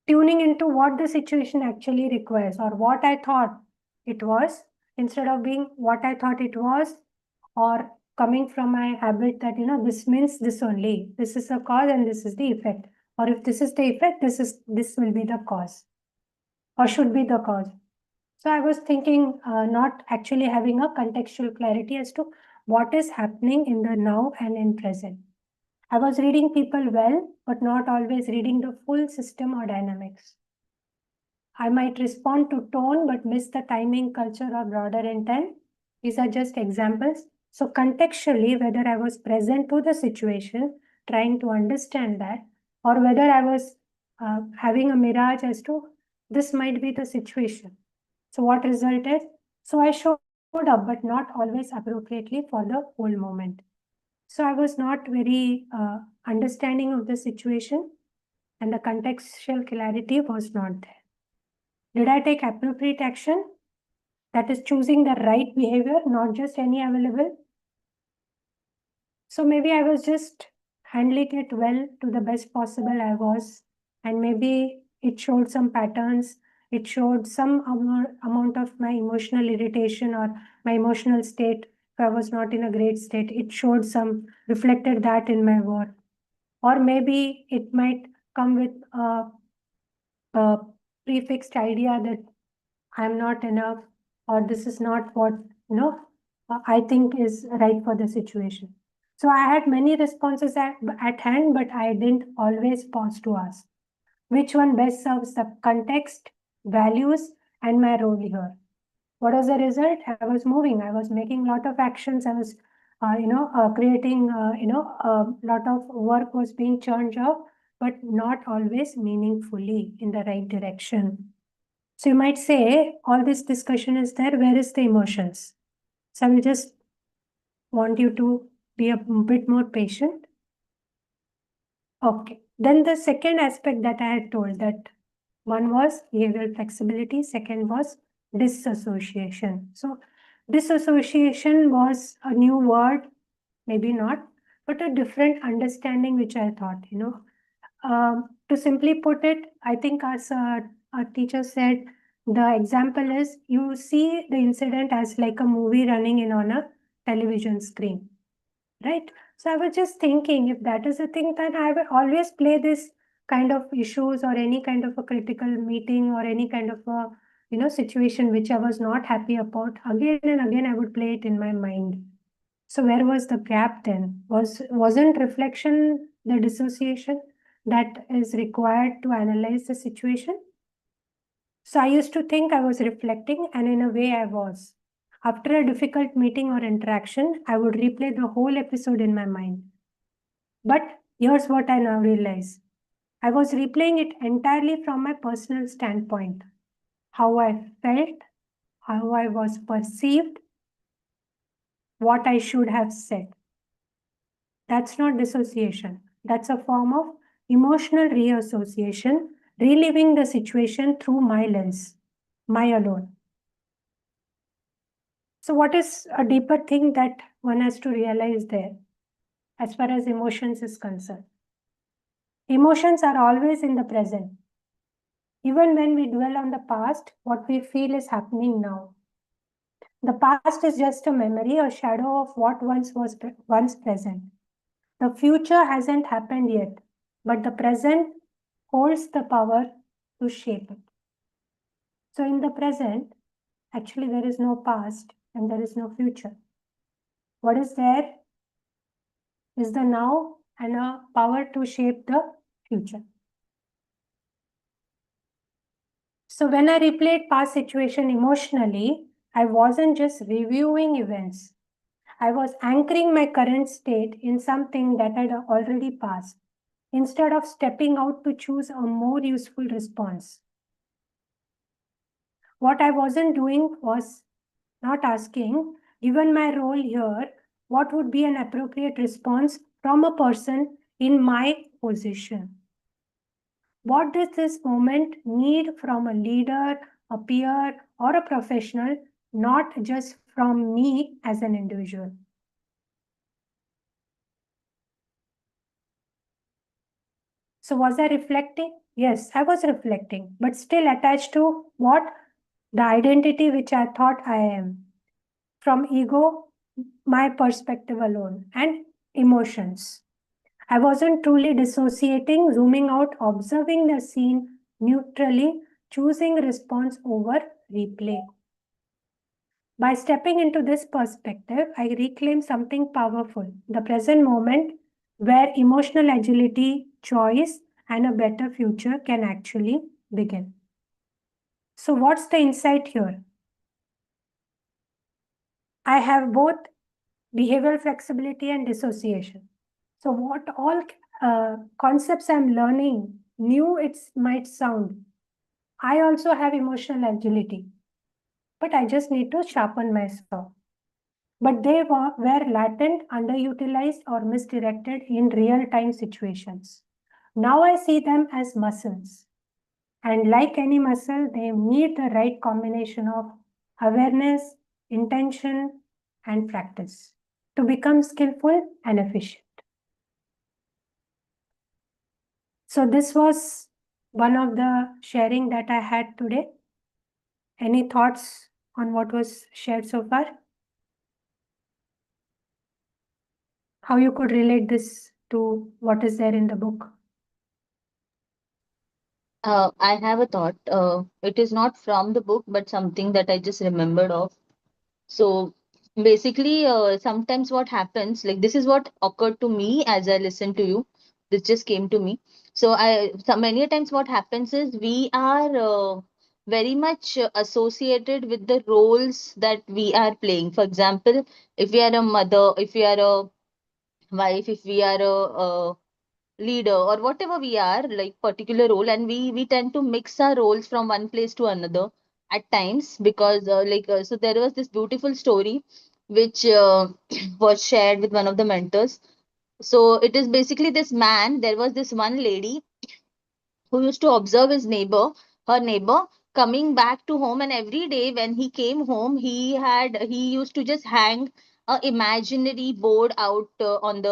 Tuning into what the situation actually requires, or what I thought it was, instead of being what I thought it was, or coming from my habit that, this means this only. This is the cause and this is the effect. Or if this is the effect, this will be the cause, or should be the cause. So I was thinking, not actually having a contextual clarity as to what is happening in the now and in present. I was reading people well, but not always reading the full system or dynamics. I might respond to tone but miss the timing, culture, or broader intent. These are just examples. So contextually, whether I was present to the situation, trying to understand that, or whether I was having a mirage as to this might be the situation. So what resulted? So I showed up, but not always appropriately for the whole moment. So I was not very understanding of the situation, and the contextual clarity was not there. Did I take appropriate action? That is choosing the right behavior, not just any available. So maybe I was just handling it well to the best possible I was, and maybe it showed some patterns. It showed some amount of my emotional irritation or my emotional state. If I was not in a great state, it showed some, reflected that in my work. Or maybe it might come with a prefixed idea that I'm not enough, or this is not what, I think is right for the situation. So I had many responses at hand, but I didn't always pause to ask which one best serves the context, values, and my role here. What was the result? I was moving. I was making a lot of actions. I was, creating, a lot of work was being churned up, but not always meaningfully in the right direction. So you might say, all this discussion is there. Where is the emotions? So I will just want you to be a bit more patient. Okay. Then the second aspect that I had told, that one was behavioral flexibility. Second was disassociation. So disassociation was a new word, maybe not, but a different understanding, which I thought, to simply put it, I think as our teacher said, the example is you see the incident as like a movie running in on a television screen, right? So I was just thinking, if that is the thing, then I will always play this kind of issues or any kind of a critical meeting or any kind of a situation which I was not happy about. Again and again, I would play it in my mind. So where was the gap then? Wasn't reflection the dissociation that is required to analyze the situation? So I used to think I was reflecting, and in a way I was. After a difficult meeting or interaction, I would replay the whole episode in my mind. But here's what I now realize. I was replaying it entirely from my personal standpoint. How I felt, how I was perceived, what I should have said. That's not dissociation. That's a form of emotional reassociation, reliving the situation through my lens, my alone. So what is a deeper thing that one has to realize there as far as emotions is concerned? Emotions are always in the present. Even when we dwell on the past, what we feel is happening now. The past is just a memory, a shadow of what once was once present. The future hasn't happened yet, but the present holds the power to shape it. So in the present, actually there is no past and there is no future. What is there is the now and a power to shape the future. So when I replayed past situation emotionally, I wasn't just reviewing events. I was anchoring my current state in something that had already passed, instead of stepping out to choose a more useful response. What I wasn't doing was not asking, given my role here, what would be an appropriate response from a person in my position? What does this moment need from a leader, a peer, or a professional, not just from me as an individual? So was I reflecting? Yes, I was reflecting, but still attached to what? The identity which I thought I am. From ego, my perspective alone, and emotions. I wasn't truly dissociating, zooming out, observing the scene neutrally, choosing response over replay. By stepping into this perspective, I reclaim something powerful, the present moment where emotional agility, choice, and a better future can actually begin. So what's the insight here? I have both behavioral flexibility and dissociation. So what all concepts I'm learning, new it might sound, I also have emotional agility, but I just need to sharpen my saw. But they were latent, underutilized, or misdirected in real-time situations. Now I see them as muscles. And like any muscle, they need the right combination of awareness, intention, and practice to become skillful and efficient. So this was one of the sharing that I had today. Any thoughts on what was shared so far? How you could relate this to what is there in the book? I have a thought. It is not from the book, but something that I just remembered of. So basically, sometimes what happens, like this is what occurred to me as I listened to you. This just came to me. So many times what happens is we are very much associated with the roles that we are playing. For example, if we are a mother, if we are a wife, if we are a leader or whatever we are, like particular role, and we tend to mix our roles from one place to another at times, because so there was this beautiful story which was shared with one of the mentors. So it is basically this man, there was this one lady who used to observe her neighbor coming back to home, and every day when he came home, he used to just hang a imaginary board out on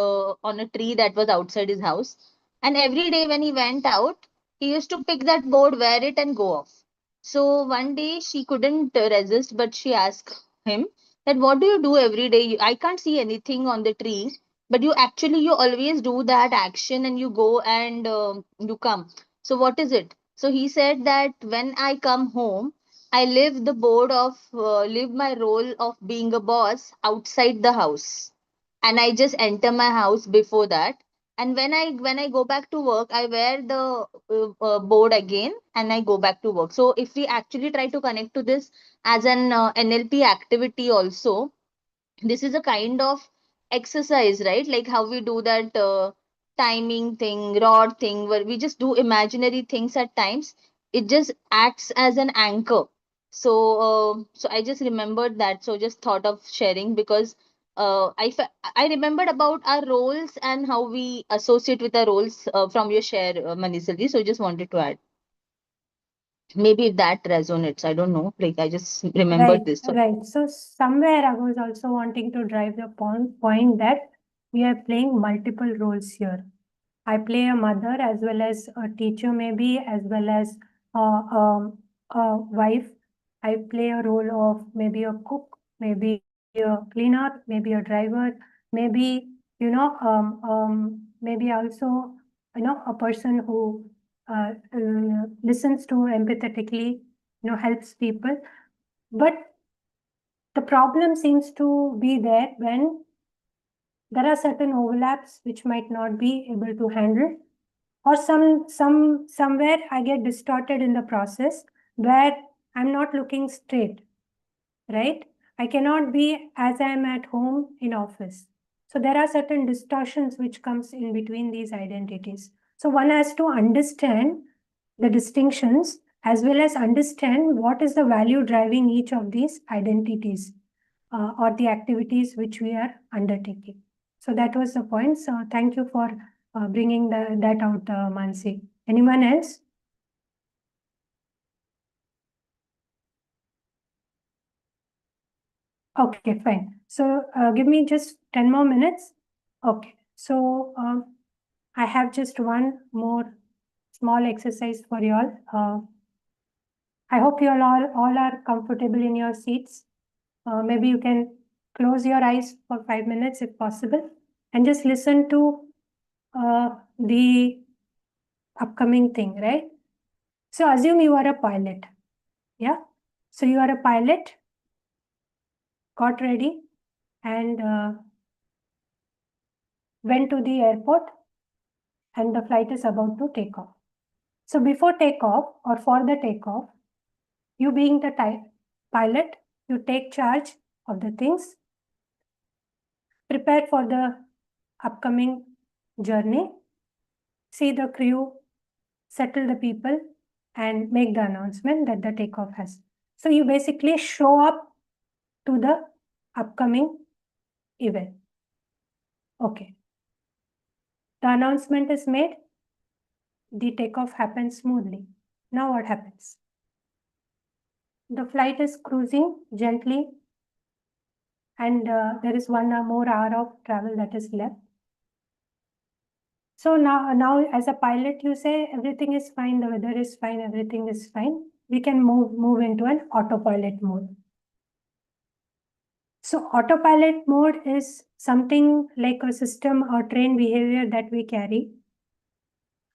a tree that was outside his house. And every day when he went out, he used to pick that board, wear it, and go off. So one day she couldn't resist, but she asked him that, what do you do every day? I can't see anything on the tree, but you always do that action, and you go and you come. So what is it? So he said that when I come home, I live my role of being a boss outside the house, and I just enter my house before that. And when I go back to work, I wear the board again, and I go back to work. So if we actually try to connect to this as an NLP activity also, this is a kind of exercise, right? Like how we do that timing thing, rod thing, where we just do imaginary things at times. It just acts as an anchor. So I just remembered that, so just thought of sharing, because I remembered about our roles and how we associate with our roles from your share, Manisalji. So just wanted to add, maybe if that resonates, I don't know, like I just remembered this. So Right. So somewhere I was also wanting to drive the point that we are playing multiple roles here. I play a mother as well as a teacher, maybe, as well as a wife. I play a role of maybe a cook, maybe a cleaner, maybe a driver, maybe, maybe also, a person who listens to empathetically, helps people. But the problem seems to be there when there are certain overlaps which might not be able to handle, or somewhere I get distorted in the process where I'm not looking straight, right? I cannot be as I am at home in office. So there are certain distortions which comes in between these identities. So one has to understand the distinctions as well as understand what is the value driving each of these identities or the activities which we are undertaking. So that was the point. So thank you for bringing that out, Mansi. Anyone else? Okay, fine. So give me just 10 more minutes. Okay. So I have just one more small exercise for you all. I hope you all are comfortable in your seats. Maybe you can close your eyes for 5 minutes if possible and just listen to the upcoming thing, right? So assume you are a pilot. Yeah. So you are a pilot, got ready, and went to the airport, and the flight is about to take off. So before takeoff or for the takeoff, You being the pilot, you take charge of the things, prepare for the upcoming journey, see the crew, settle the people, and make the announcement that the takeoff has. So you basically show up to the upcoming event. Okay. The announcement is made, the takeoff happens smoothly. Now what happens? The flight is cruising gently, and there is 1 more hour of travel that is left. So now as a pilot, you say everything is fine, the weather is fine, everything is fine. We can move into an autopilot mode. So autopilot mode is something like a system or trained behavior that we carry,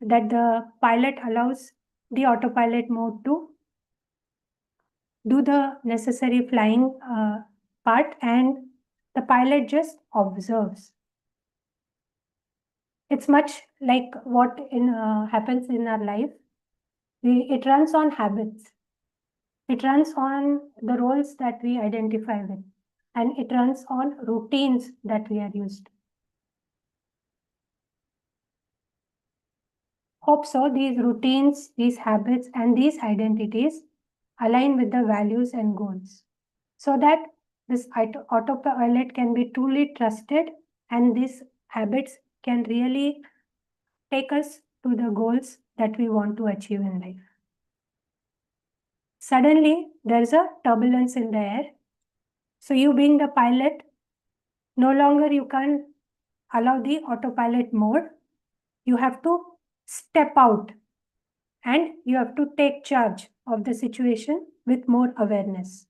that the pilot allows the autopilot mode to do the necessary flying part, and the pilot just observes. It's much like what happens in our life. It runs on habits. It runs on the roles that we identify with, and it runs on routines that we are used to. Hope so these routines, these habits, and these identities align with the values and goals, so that this autopilot can be truly trusted, and these habits can really take us to the goals that we want to achieve in life. Suddenly, there is a turbulence in the air. So you being the pilot, no longer you can allow the autopilot mode. You have to step out, and you have to take charge of the situation with more awareness.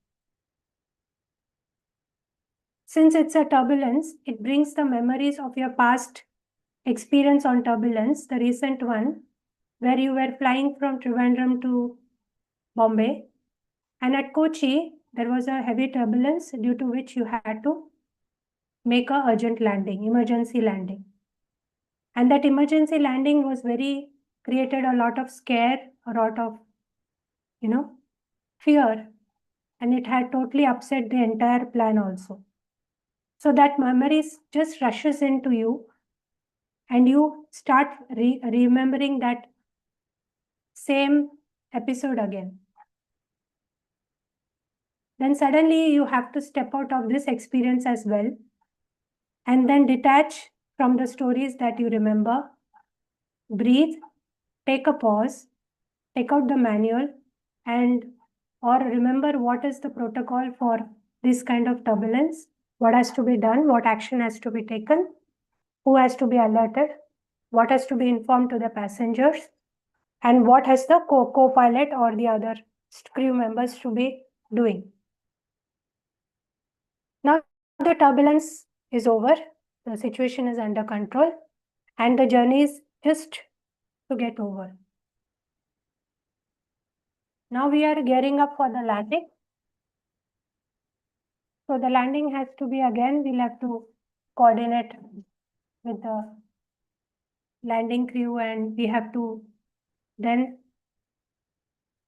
Since it's a turbulence, it brings the memories of your past experience on turbulence, the recent one, where you were flying from Trivandrum to Bombay. And at Kochi, there was a heavy turbulence due to which you had to make a urgent landing, emergency landing. And that emergency landing was created a lot of scare, a lot of, fear. And it had totally upset the entire plan also. So that memories just rushes into you, and you start remembering that same episode again. Then suddenly you have to step out of this experience as well, and then detach from the stories that you remember, breathe, take a pause, take out the manual, or remember what is the protocol for this kind of turbulence, what has to be done, what action has to be taken, who has to be alerted, what has to be informed to the passengers, and what has the co-pilot or the other crew members to be doing. Now the turbulence is over, the situation is under control, and the journey is just to get over. Now we are gearing up for the landing. So the landing has to be, again, we'll have to coordinate with the landing crew, and we have to then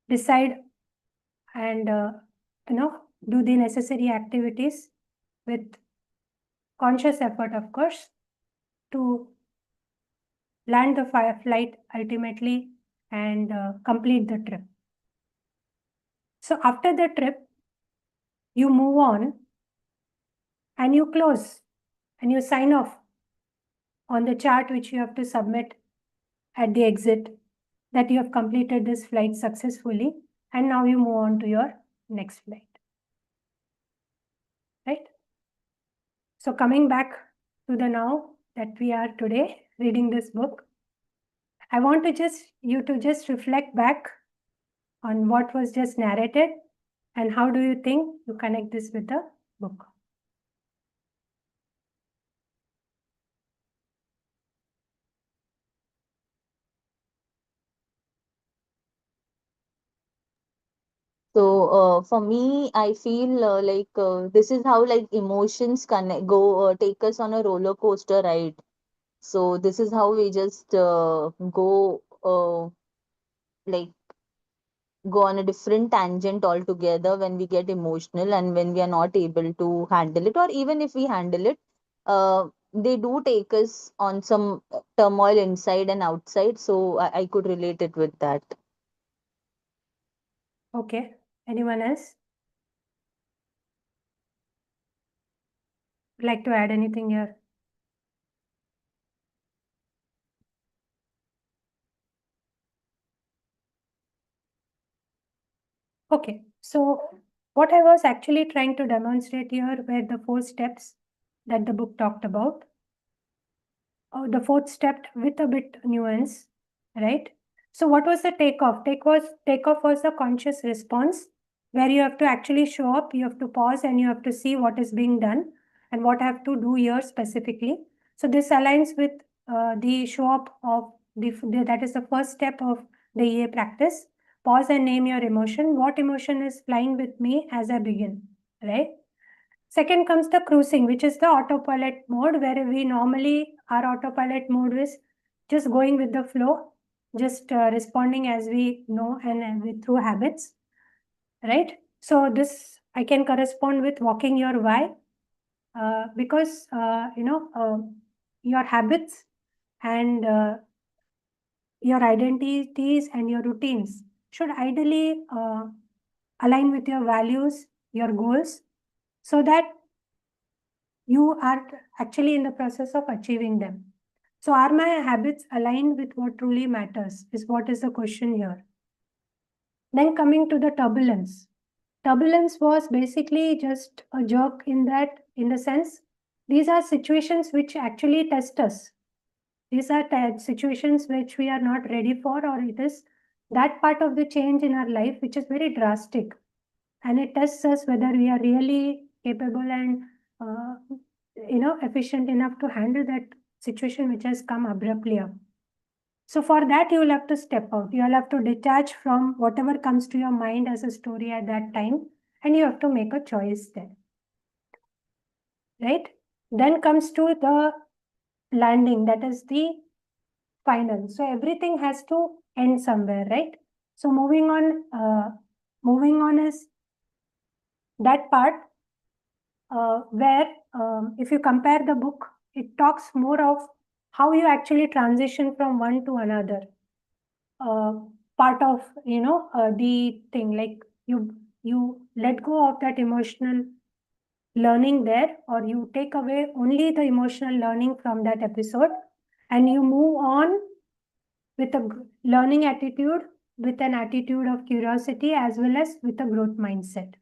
decide and do the necessary activities with conscious effort, of course, to land the flight ultimately and complete the trip. So after the trip, you move on and you close and you sign off on the chart which you have to submit at the exit that you have completed this flight successfully, and now you move on to your next flight. Right? So coming back to the now that we are today reading this book, I want to you to just reflect back on what was just narrated, and how do you think you connect this with the book? So for me, I feel this is how like emotions take us on a roller coaster ride. So this is how we just go like go on a different tangent altogether when we get emotional and when we are not able to handle it, or even if we handle it, they do take us on some turmoil inside and outside. So I could relate it with that. Okay. Anyone else? Like to add anything here? Okay, so what I was actually trying to demonstrate here were the 4 steps that the book talked about. The 4th step with a bit nuance, right? So what was the takeoff? Takeoff was the conscious response where you have to actually show up, you have to pause and you have to see what is being done and what I have to do here specifically. So this aligns with the show up of that is the first step of the EA practice. Pause and name your emotion. What emotion is flying with me as I begin, right? Second comes the cruising, which is the autopilot mode, where we normally, our autopilot mode is just going with the flow, just responding as we know and through habits, right? So this I can correspond with walking your why, because your habits and your identities and your routines should ideally align with your values, your goals, so that you are actually in the process of achieving them. So are my habits aligned with what truly matters is what is the question here. Then coming to the turbulence. Turbulence was basically just a jerk in the sense, these are situations which actually test us. These are situations which we are not ready for, or it is that part of the change in our life which is very drastic. And it tests us whether we are really capable and efficient enough to handle that situation which has come abruptly up. So for that, you will have to step out. You will have to detach from whatever comes to your mind as a story at that time, and you have to make a choice there. Right? Then comes to the landing, that is the final. So everything has to end somewhere, right? So moving on is that part where if you compare the book, it talks more of how you actually transition from one to another. Part of the thing, like you let go of that emotional learning there, or you take away only the emotional learning from that episode, and you move on with a learning attitude, with an attitude of curiosity as well as with a growth mindset,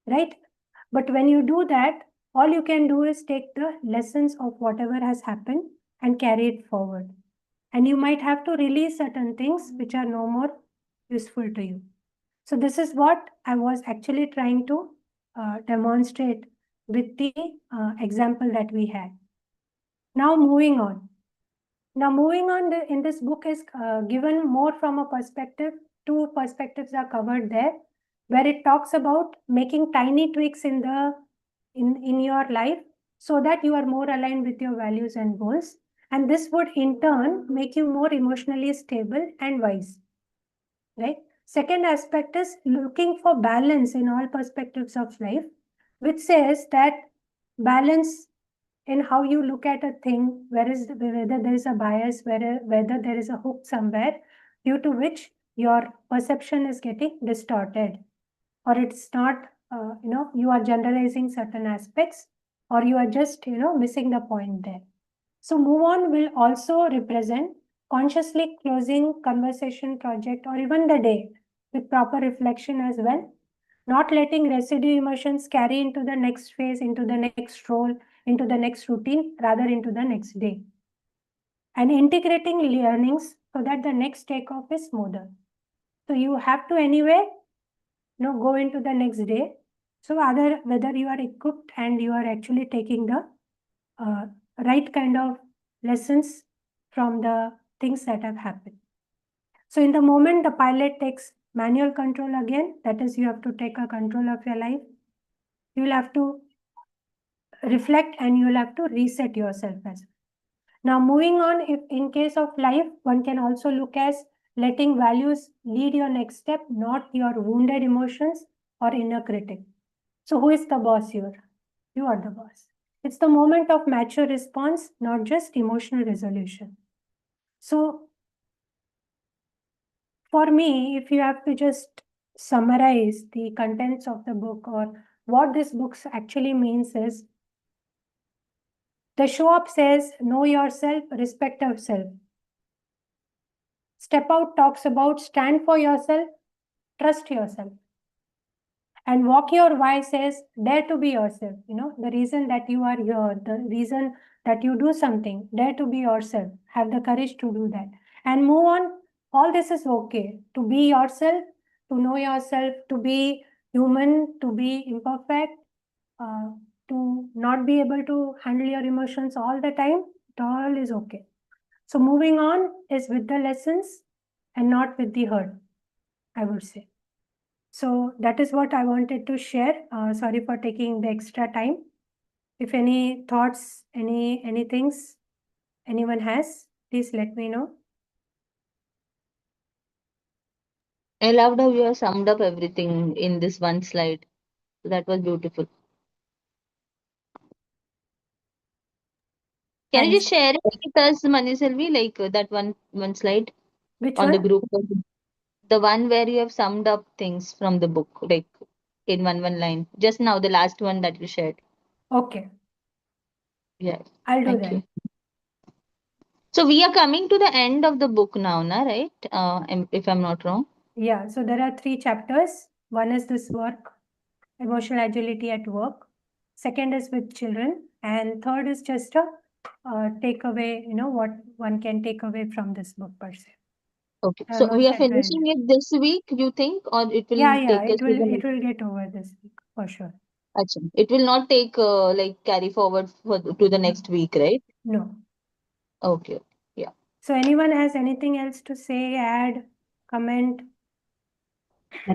right? But when you do that, all you can do is take the lessons of whatever has happened and carry it forward. And you might have to release certain things which are no more useful to you. So this is what I was actually trying to demonstrate with the example that we had. Now moving on. In this book is given more from a perspective. 2 perspectives are covered there, where it talks about making tiny tweaks in your life so that you are more aligned with your values and goals. And this would in turn make you more emotionally stable and wise, right? Second aspect is looking for balance in all perspectives of life, which says that balance in how you look at a thing, whether there is a bias, whether there is a hook somewhere, due to which your perception is getting distorted, or it's not, you are generalizing certain aspects, or you are just, missing the point there. So move on will also represent consciously closing conversation, project, or even the day with proper reflection as well. Not letting residue emotions carry into the next phase, into the next role, into the next routine, rather into the next day. And integrating learnings so that the next takeoff is smoother. So you have to anyway, go into the next day. So whether you are equipped and you are actually taking the right kind of lessons from the things that have happened. So in the moment the pilot takes manual control again, that is, you have to take a control of your life. You will have to reflect and you will have to reset yourself as well. Now moving on, if in case of life, one can also look as letting values lead your next step, not your wounded emotions or inner critic. So who is the boss here? You are the boss. It's the moment of mature response, not just emotional resolution. So for me, if you have to just summarize the contents of the book or what this book actually means is, the show up says, know yourself, respect yourself. Step out talks about stand for yourself, trust yourself. And walk your why says, dare to be yourself. The reason that you are here, the reason that you do something, dare to be yourself. Have the courage to do that. And move on. All this is okay. To be yourself, to know yourself, to be human, to be imperfect, to not be able to handle your emotions all the time, it all is okay. So moving on is with the lessons and not with the hurt, I would say. So that is what I wanted to share. Sorry for taking the extra time. If any thoughts, any things anyone has, please let me know. I loved how you have summed up everything in this one slide. That was beautiful. Can you Thanks. just share it with us, Maniselvi, like that one slide Which on the one? group? The one where you have summed up things from the book, like in one line. Just now, the last one that you shared. Okay, Yeah. I'll do Thank that. you. So we are coming to the end of the book now, right? If I'm not wrong. Yeah, so there are 3 chapters. One is this work, emotional agility at work. Second is with children. And third is just a takeaway, what one can take away from this book per se. Okay. So we Almost are at the finishing end. it this week, you think, or it Yeah, will yeah, take us it to the will get over this week for sure. Achha. It will not take like carry forward to the next week, right? No. Okay. Yeah. So anyone has anything else to say, add, comment?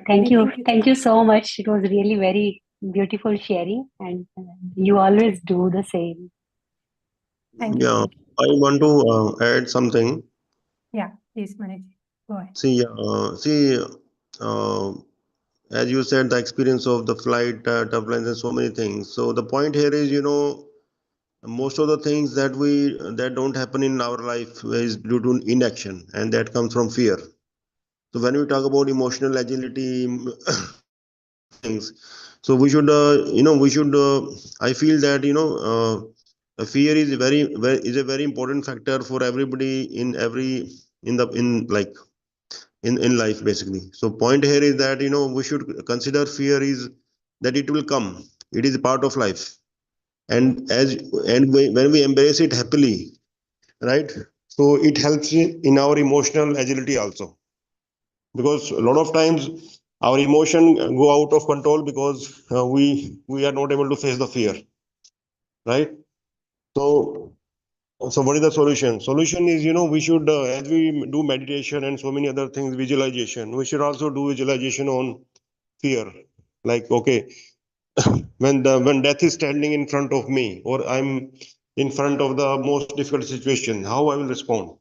Thank you. Anything Thank you so much. It was really very beautiful sharing, and you always do the same. Thank you. Yeah, Thank you. I want to add something. Yeah, please, Manoj. Go ahead. See, uh, as you said, the experience of the flight turbulence and so many things. So the point here is, most of the things that don't happen in our life is due to inaction, and that comes from fear. So when we talk about emotional agility, things, so we should, I feel that fear is is a very important factor for everybody in life basically. So point here is that we should consider fear is that it will come. It is a part of life, and when we embrace it happily, right? So it helps in our emotional agility also, because a lot of times our emotion go out of control because we are not able to face the fear, right? So what is the solution? Solution is, we should, as we do meditation and so many other things, visualization, we should also do visualization on fear. Like, okay, when death is standing in front of me, or I'm in front of the most difficult situation, how I will respond,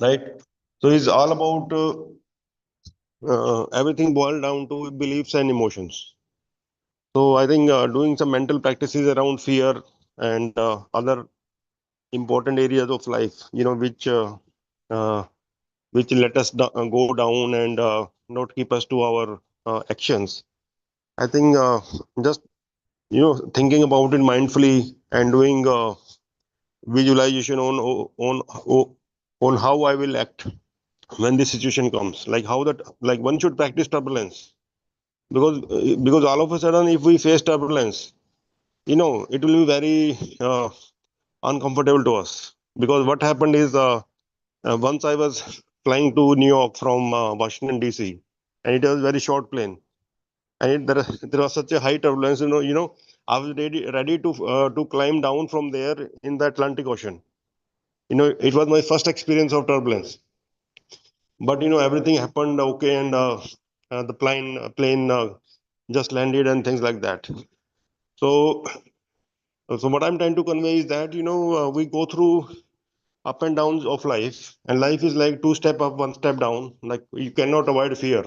right? So it's all about everything boiled down to beliefs and emotions. So I think doing some mental practices around fear and other important areas of life, uh, which let us go down and not keep us to our actions. I think just thinking about it mindfully and doing visualization on how I will act when this situation comes, like how that, like one should practice turbulence, because all of a sudden if we face turbulence, it will be very uncomfortable to us. Because what happened is, once I was flying to New York from Washington DC, and it was very short plane, and there was such a high turbulence. I was ready to climb down from there in the Atlantic Ocean. It was my first experience of turbulence, but everything happened okay, and the plane just landed and things like that. So what I'm trying to convey is that we go through up and downs of life, and life is like two step up, one step down. Like you cannot avoid fear.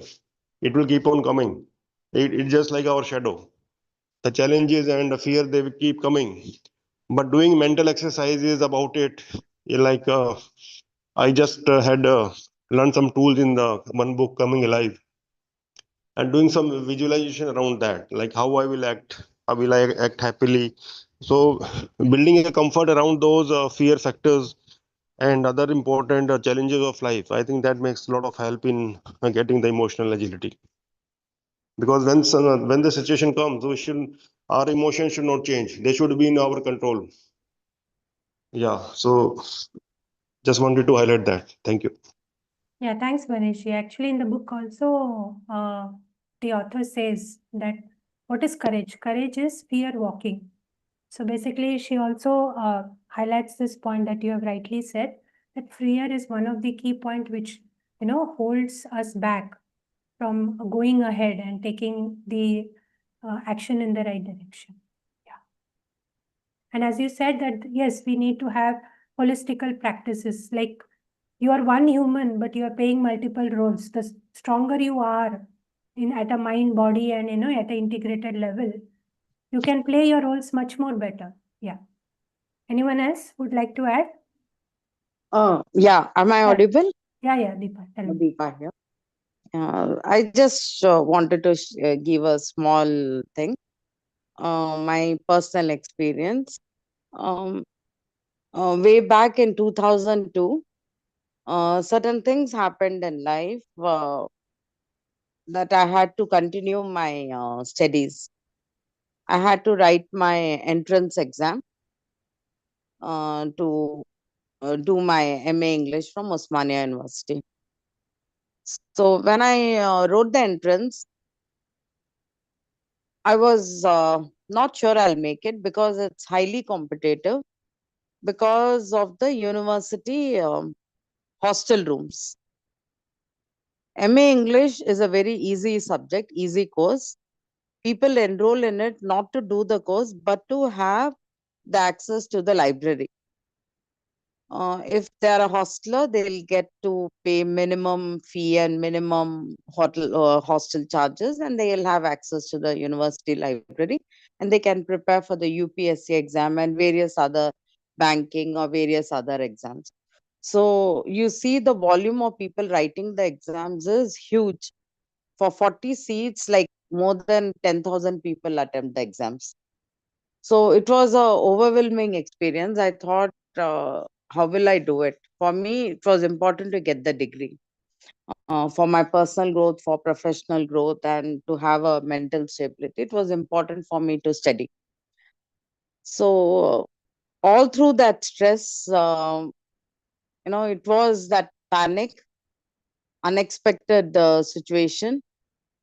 It will keep on coming. It's just like our shadow. The challenges and the fear, they will keep coming. But doing mental exercises about it, like I just had learned some tools in the one book, Coming Alive, and doing some visualization around that, like how I will act, how will I act happily. So building a comfort around those fear factors and other important challenges of life, I think that makes a lot of help in getting the emotional agility. Because when the situation comes, we should, our emotions should not change. They should be in our control. Yeah. So just wanted to highlight that. Thank you. Yeah, thanks, Manishi. Actually, in the book also, the author says that what is courage? Courage is fear walking. So basically, she also highlights this point that you have rightly said, that fear is one of the key point which, holds us back from going ahead and taking the action in the right direction. Yeah. And as you said that, yes, we need to have holistical practices, like you are one human, but you are playing multiple roles. The stronger you are at a mind, body, and at an integrated level, you can play your roles much more better. Yeah. Anyone else would like to add? Yeah, am I Yeah. audible? Yeah, Deepa. Tell me. Deepa here. I just wanted to give a small thing, my personal experience. Um, way back in 2002, certain things happened in life that I had to continue my studies. I had to write my entrance exam to do my MA English from Osmania University. So when I wrote the entrance, I was not sure I'll make it because it's highly competitive because of the university hostel rooms. MA English is a very easy subject, easy course. People enroll in it not to do the course, but to have the access to the library. If they are a hostler, they'll get to pay minimum fee and minimum hostel charges, and they'll have access to the university library, and they can prepare for the UPSC exam and various other banking or various other exams. So you see the volume of people writing the exams is huge. For 40 seats, like more than 10,000 people attempt the exams. So it was a overwhelming experience. I thought, how will I do it? For me, it was important to get the degree for my personal growth, for professional growth, and to have a mental stability. It was important for me to study. So all through that stress, it was that panic, unexpected situation.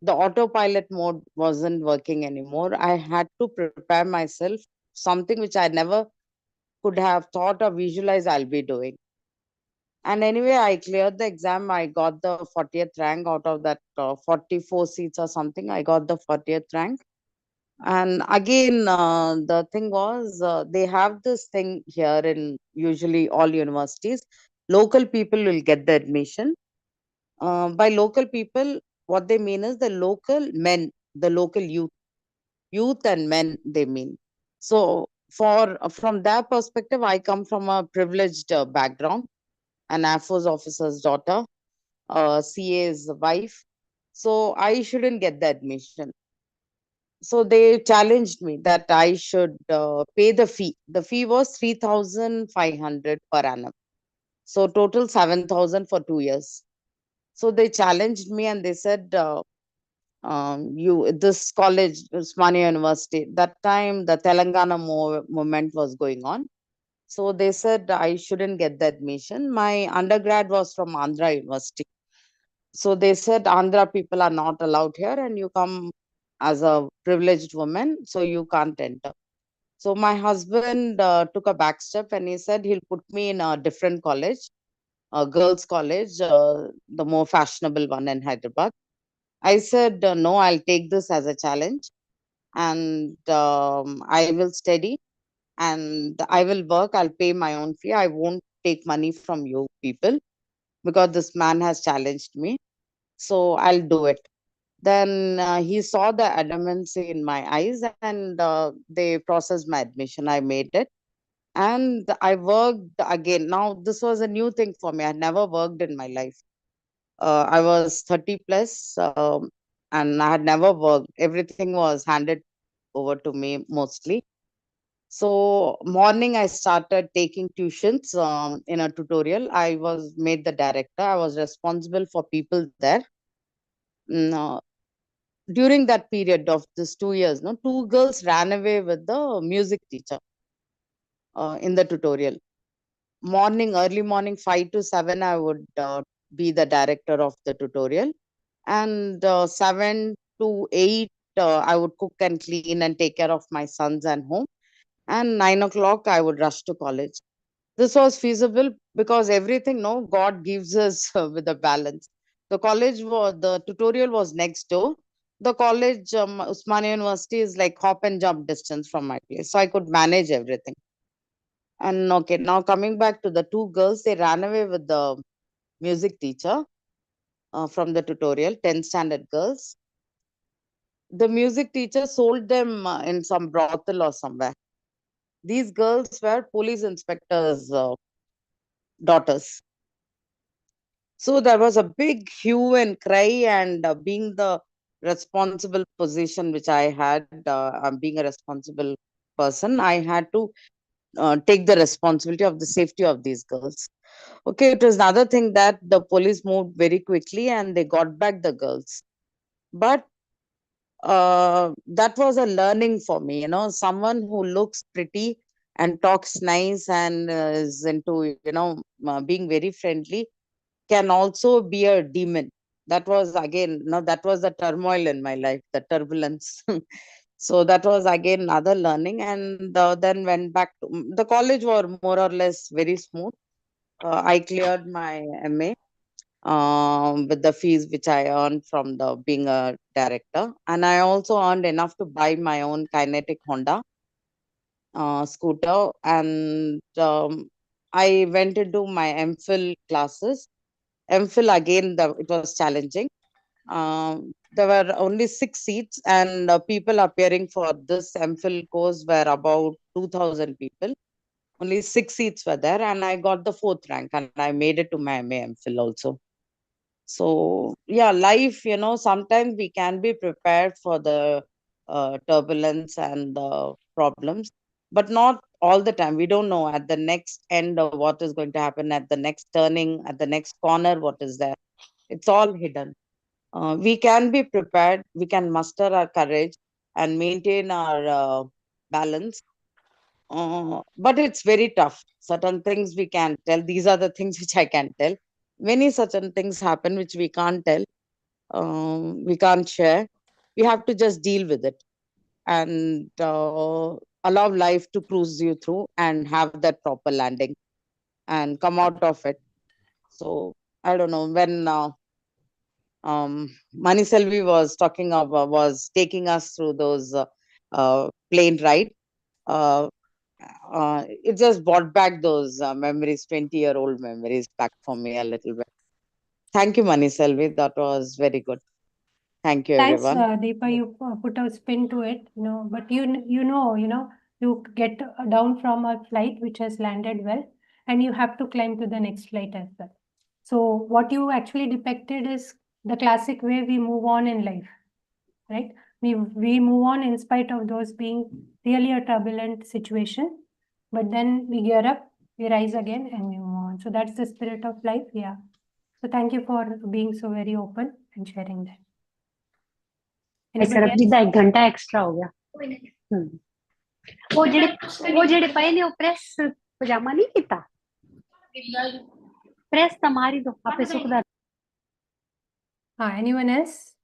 The autopilot mode wasn't working anymore. I had to prepare myself, something which I never could have thought or visualized I'll be doing. And anyway, I cleared the exam. I got the 40th rank out of that 44 seats or something. I got the 40th rank. And again, the thing was, they have this thing here in usually all universities. Local people will get the admission. By local people, what they mean is the local men, the local youth and men, they mean. So from their perspective, I come from a privileged background, an Air Force officer's daughter, CA's wife. So I shouldn't get the admission. So they challenged me that I should pay the fee. The fee was 3,500 per annum. So total 7,000 for 2 years. So they challenged me and they said, this college, Usmania University, that time the Telangana movement was going on. So they said I shouldn't get the admission. My undergrad was from Andhra University. So they said Andhra people are not allowed here and you come as a privileged woman, so you can't enter. So my husband took a back step and he said he'll put me in a different college, a girls' college, the more fashionable one in Hyderabad. I said, no, I'll take this as a challenge and I will study. and I will work. I'll pay my own fee. I won't take money from you people because this man has challenged me. So I'll do it. Then he saw the adamancy in my eyes and they processed my admission. I made it. And I worked again. Now, this was a new thing for me. I never worked in my life. I was 30 plus and I had never worked. Everything was handed over to me mostly. So morning I started taking tuitions in a tutorial. I was made the director. I was responsible for people there. No, during that period of this 2 years, no, two girls ran away with the music teacher in the tutorial. Morning, early morning, 5 to 7, I would be the director of the tutorial. And 7 to 8, I would cook and clean and take care of my sons and home. And 9 o'clock, I would rush to college. This was feasible because everything, no, God gives us with a balance. The tutorial was next door. The college, Usmania University, is like hop and jump distance from my place. So I could manage everything. And okay, now coming back to the two girls, they ran away with the music teacher from the tutorial, 10th standard girls. The music teacher sold them in some brothel or somewhere. These girls were police inspectors' daughters. So there was a big hue and cry, and being the responsible position which I had, being a responsible person, I had to take the responsibility of the safety of these girls. Okay, it was another thing that the police moved very quickly and they got back the girls. But that was a learning for me, someone who looks pretty and talks nice and is into, being very friendly can also be a demon. That was again, that was the turmoil in my life, the turbulence. So that was again another learning. And then went back to the college were more or less very smooth. I cleared my MA with the fees which I earned from the being a director. And I also earned enough to buy my own Kinetic Honda scooter. And I went into my MPhil classes. MPhil again, it was challenging. There were only 6 seats, and people appearing for this MPhil course were about 2,000 people. Only 6 seats were there, and I got the 4th rank, and I made it to my MA MPhil also. So yeah, life, sometimes we can be prepared for the turbulence and the problems, but not all the time. We don't know at the next end of what is going to happen, at the next turning, at the next corner, what is there. It's all hidden. We can be prepared, we can muster our courage and maintain our balance. But it's very tough. Certain things we can tell. These are the things which I can tell. Many certain things happen which we can't tell. We can't share. We have to just deal with it and allow life to cruise you through and have that proper landing and come out of it. So I don't know when Mani Selvi was talking about, was taking us through those plane ride. It just brought back those memories, 20-year-old memories back for me a little bit. Thank you, Mani Selvi. That was very good. Thank you, Thanks, everyone. Deepa. You put a spin to it, but you get down from a flight which has landed well, and you have to climb to the next flight as well. So what you actually depicted is the classic way we move on in life, right? We move on in spite of those being really a turbulent situation, but then we gear up, we rise again, and we move on. So that's the spirit of life, yeah. So thank you for being so very open and sharing that. Sarabjit दा 1 घंटा extra हो गया वो जेड़े पए ने ਉਹ press ਪਜਾਮਾ ਨਹੀਂ ਕੀਤਾ ਪ੍ਰੈਸ ਤਾਂ ਮਾਰੀ ਦੋ ਆਪੇ ਸੁੱਕਦਾ Anyone else?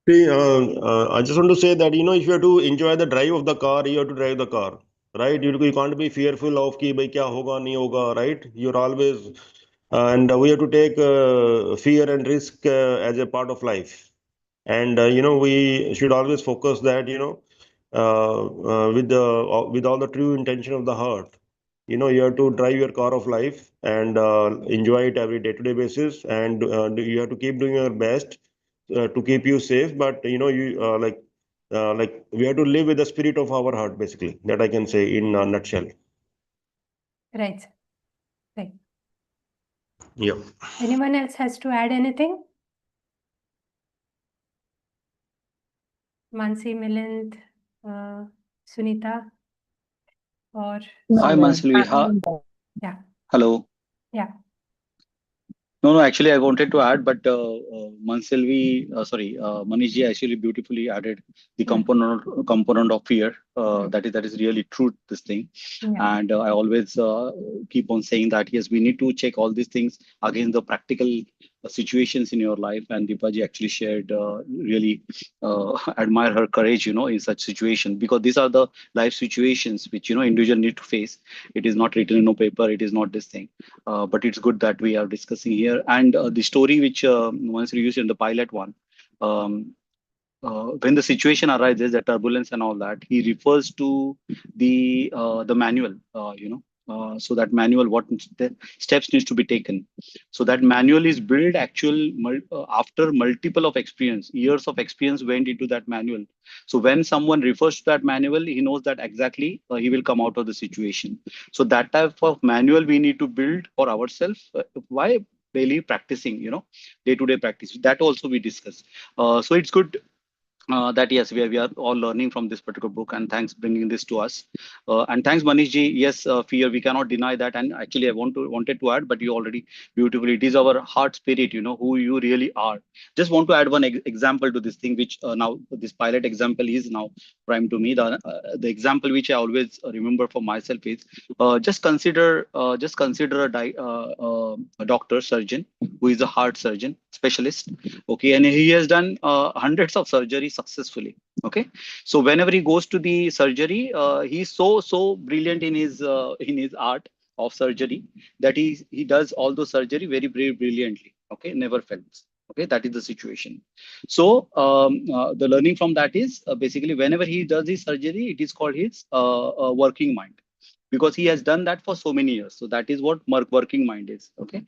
See, I just want to say that, if you have to enjoy the drive of the car, you have to drive the car, right? You can't be fearful of ki bhai kya hoga, nahi hoga, right? You're always, and we have to take fear and risk as a part of life. And, we should always focus that, with all the true intention of the heart. You have to drive your car of life and enjoy it every day-to-day basis, and you have to keep doing your best to keep you safe. But you like we have to live with the spirit of our heart, basically. That I can say in a nutshell. Right, sir. Right. Yeah. Anyone else has to add anything? Mansi, Milind, Sunita, or Hi, Mansalvi. yeah, Hello. yeah. No, actually, I wanted to add, but Manishji actually beautifully added the component of fear. That is really true, this thing. Yeah. And I always keep on saying that, yes, we need to check all these things against the practical situations in your life. And Deepaji actually shared, really admire her courage, in such situation, because these are the life situations which, individual need to face. It is not written in no paper. It is not this thing. But it's good that we are discussing here. And the story which once used in the pilot one, um, when the situation arises, the turbulence and all that, he refers to the manual, so that manual, what the steps needs to be taken. So that manual is built after multiple of experience, years of experience went into that manual. So when someone refers to that manual, he knows that exactly he will come out of the situation. So that type of manual we need to build for ourselves. Why? Daily practicing, day-to-day practice. That also we discuss. So it's good that yes, we are all learning from this particular book, and thanks bringing this to us, and thanks Manishji. Yes, fear, we cannot deny that, and actually I wanted to add, but you already beautifully, it is our heart spirit, who you really are. Just want to add one example to this thing, which now this pilot example is now prime to me. The example which I always remember for myself is, just consider a doctor, surgeon, who is a heart surgeon specialist. Okay, and he has done hundreds of surgeries successfully. Okay, so whenever he goes to the surgery, he's so brilliant in his art of surgery, that he does all those surgery very brilliantly. Okay, never fails. Okay, that is the situation. So the learning from that is, basically whenever he does his surgery, it is called his working mind, because he has done that for so many years. So that is what working mind is. Okay,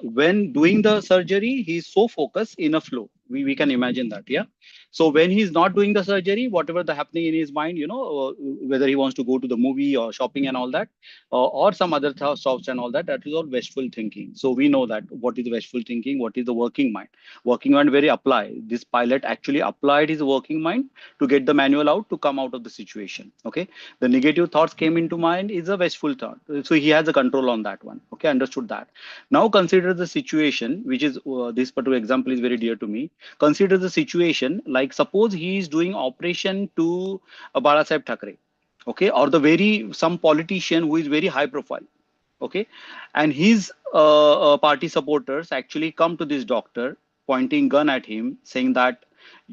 when doing the surgery, he's so focused in a flow. We can imagine that, yeah. So when he's not doing the surgery, whatever the happening in his mind, whether he wants to go to the movie or shopping and all that, or some other thoughts and all that, that is all wasteful thinking. So we know that what is wasteful thinking, what is the working mind. Working mind very apply. This pilot actually applied his working mind to get the manual out, to come out of the situation. Okay, the negative thoughts came into mind is a wasteful thought, so he has a control on that one. Okay, understood that. Now consider the situation, which is this particular example is very dear to me. Consider the situation, like suppose he is doing operation to Bala Saheb Thackeray, okay, or some politician who is very high profile. Okay, and his party supporters actually come to this doctor, pointing gun at him, saying that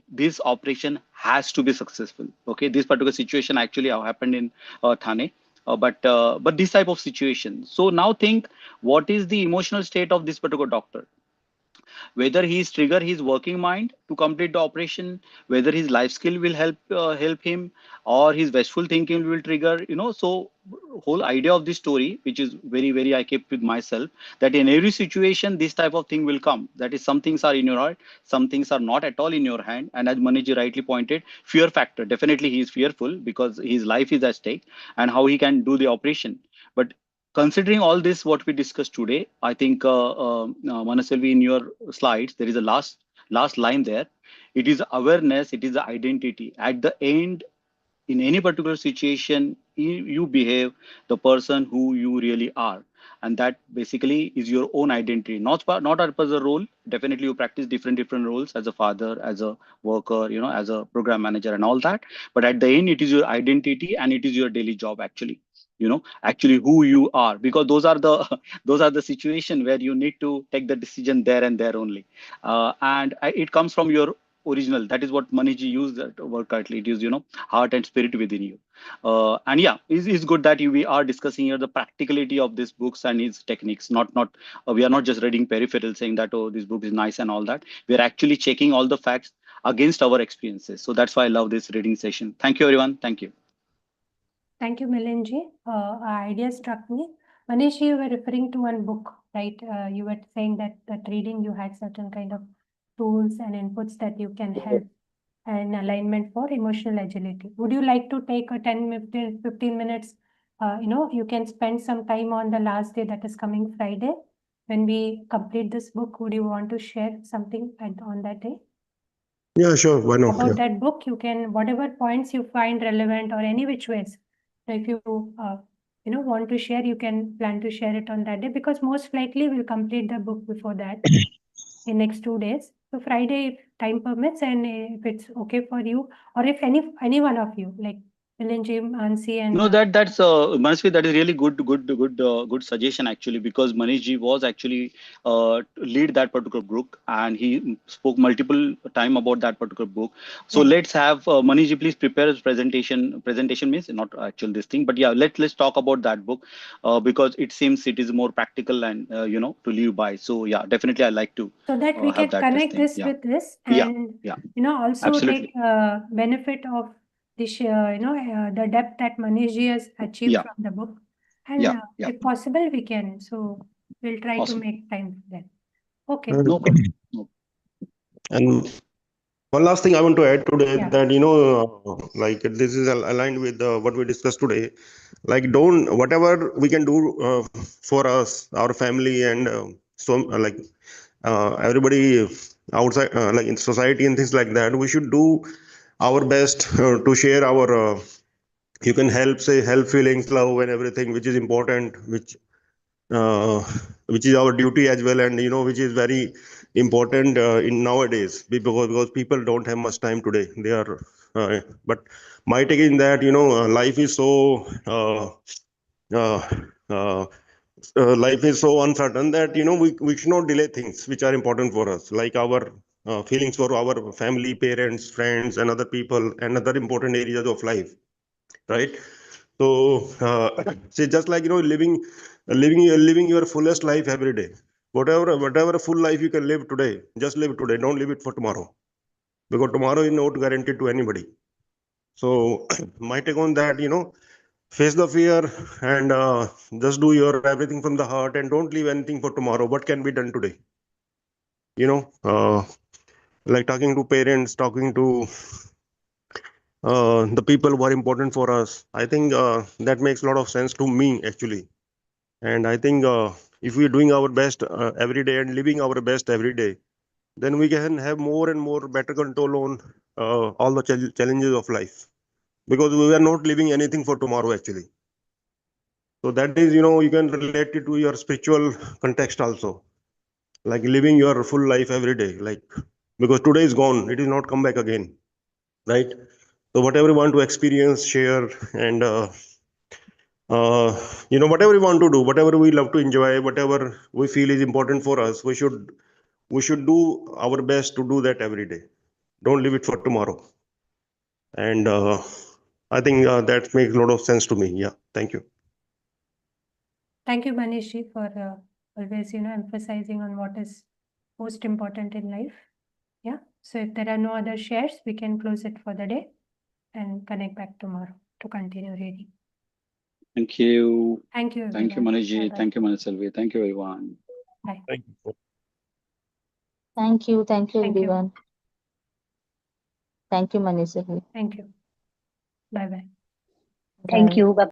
this operation has to be successful. Okay, this particular situation actually happened in Thane. But this type of situation. So now think, what is the emotional state of this particular doctor? Whether he's trigger his working mind to complete the operation, whether his life skill will help him, or his wasteful thinking will trigger. So whole idea of this story, which is very I kept with myself, that in every situation this type of thing will come. That is, some things are in your heart, some things are not at all in your hand. And as Maniji rightly pointed, fear factor, definitely he is fearful because his life is at stake, and how he can do the operation. But considering all this, what we discussed today, I think, Manaselvi, in your slides, there is a last line there. It is awareness, it is the identity. At the end, in any particular situation, you behave the person who you really are. And that basically is your own identity, not as a role. Definitely you practice different roles, as a father, as a worker, as a program manager and all that. But at the end, it is your identity, and it is your daily job, actually. Actually who you are, because those are the those are the situation where you need to take the decision there and there only. And it comes from your original. That is what Maniji used that word correctly. It is, heart and spirit within you. And yeah, it's good that we are discussing here the practicality of these books and its techniques. Not we are not just reading peripheral saying that, oh, this book is nice and all that. We are actually checking all the facts against our experiences. So that's why I love this reading session. Thank you, everyone. Thank you. Thank you, Milinji. Our idea struck me. Manish, you were referring to one book, right? You were saying that reading you had certain kind of tools and inputs that you can help and alignment for emotional agility. Would you like to take a 15 minutes? You can spend some time on the last day, that is coming Friday. When we complete this book, would you want to share something on that day? Yeah, sure. Why not? About Yeah. that book, you can, whatever points you find relevant or any which ways, if you want to share, you can plan to share it on that day, because most likely we'll complete the book before that in next 2 days. So Friday, if time permits, and if it's okay for you, or if any one of you, like Milinji, Ansi, and No, that's Manasvi, that is really good suggestion actually, because Manishji was actually lead that particular book, and he spoke multiple time about that particular book. So Right. let's have Manishji please prepare his presentation. Presentation means not actual this thing, but yeah, let's talk about that book because it seems it is more practical and to live by. So yeah, definitely I like to so that we have can that connect thing. this Yeah. with this, Yeah, and yeah. also Absolutely. take benefit of this, the depth that Manishji has achieved Yeah. from the book, and Yeah. Yeah. if possible, we can. So we'll try to Awesome. make time for that. Okay. No problem. No. And one last thing I want to add today, Yeah. that like this is aligned with what we discussed today. Like, don't, whatever we can do for us, our family, and everybody outside, like in society and things like that, we should do our best to share our. You can help feelings, love, and everything, which is important, uh, which is our duty as well, and which is very important in nowadays, because people don't have much time today. They are but my take in that, life is so uh, uh, life is so uncertain that we should not delay things which are important for us, like our feelings for our family, parents, friends, and other people, and other important areas of life, right? So see, just like living your fullest life every day. Whatever full life you can live today, just live today. Don't live it for tomorrow, because tomorrow is not guaranteed to anybody. So my take on that, face the fear, and just do your everything from the heart, and don't leave anything for tomorrow. What can be done today? Like talking to parents, talking to the people who are important for us. I think that makes a lot of sense to me actually. And I think if we're doing our best every day and living our best every day, then we can have more and more better control on all the challenges of life, because we are not living anything for tomorrow actually. So that is, you can relate it to your spiritual context also, like living your full life every day, like, because today is gone, it is not come back again, right? So whatever we want to experience, share, and whatever we want to do, whatever we love to enjoy, whatever we feel is important for us, we should do our best to do that every day. Don't leave it for tomorrow. And I think that makes a lot of sense to me. Yeah, thank you. Thank you, Manishji, for always, emphasizing on what is most important in life. Yeah. So if there are no other shares, we can close it for the day and connect back tomorrow to continue reading. Thank you. Thank you, everyone. Thank you, Manishji. Bye-bye. Thank you, Manaselvi. Thank you, everyone. Bye. Thank you. Thank you. Thank you, Thank you. everyone. Thank you, Manishji. Thank you. Bye-bye. Thank you. Bye.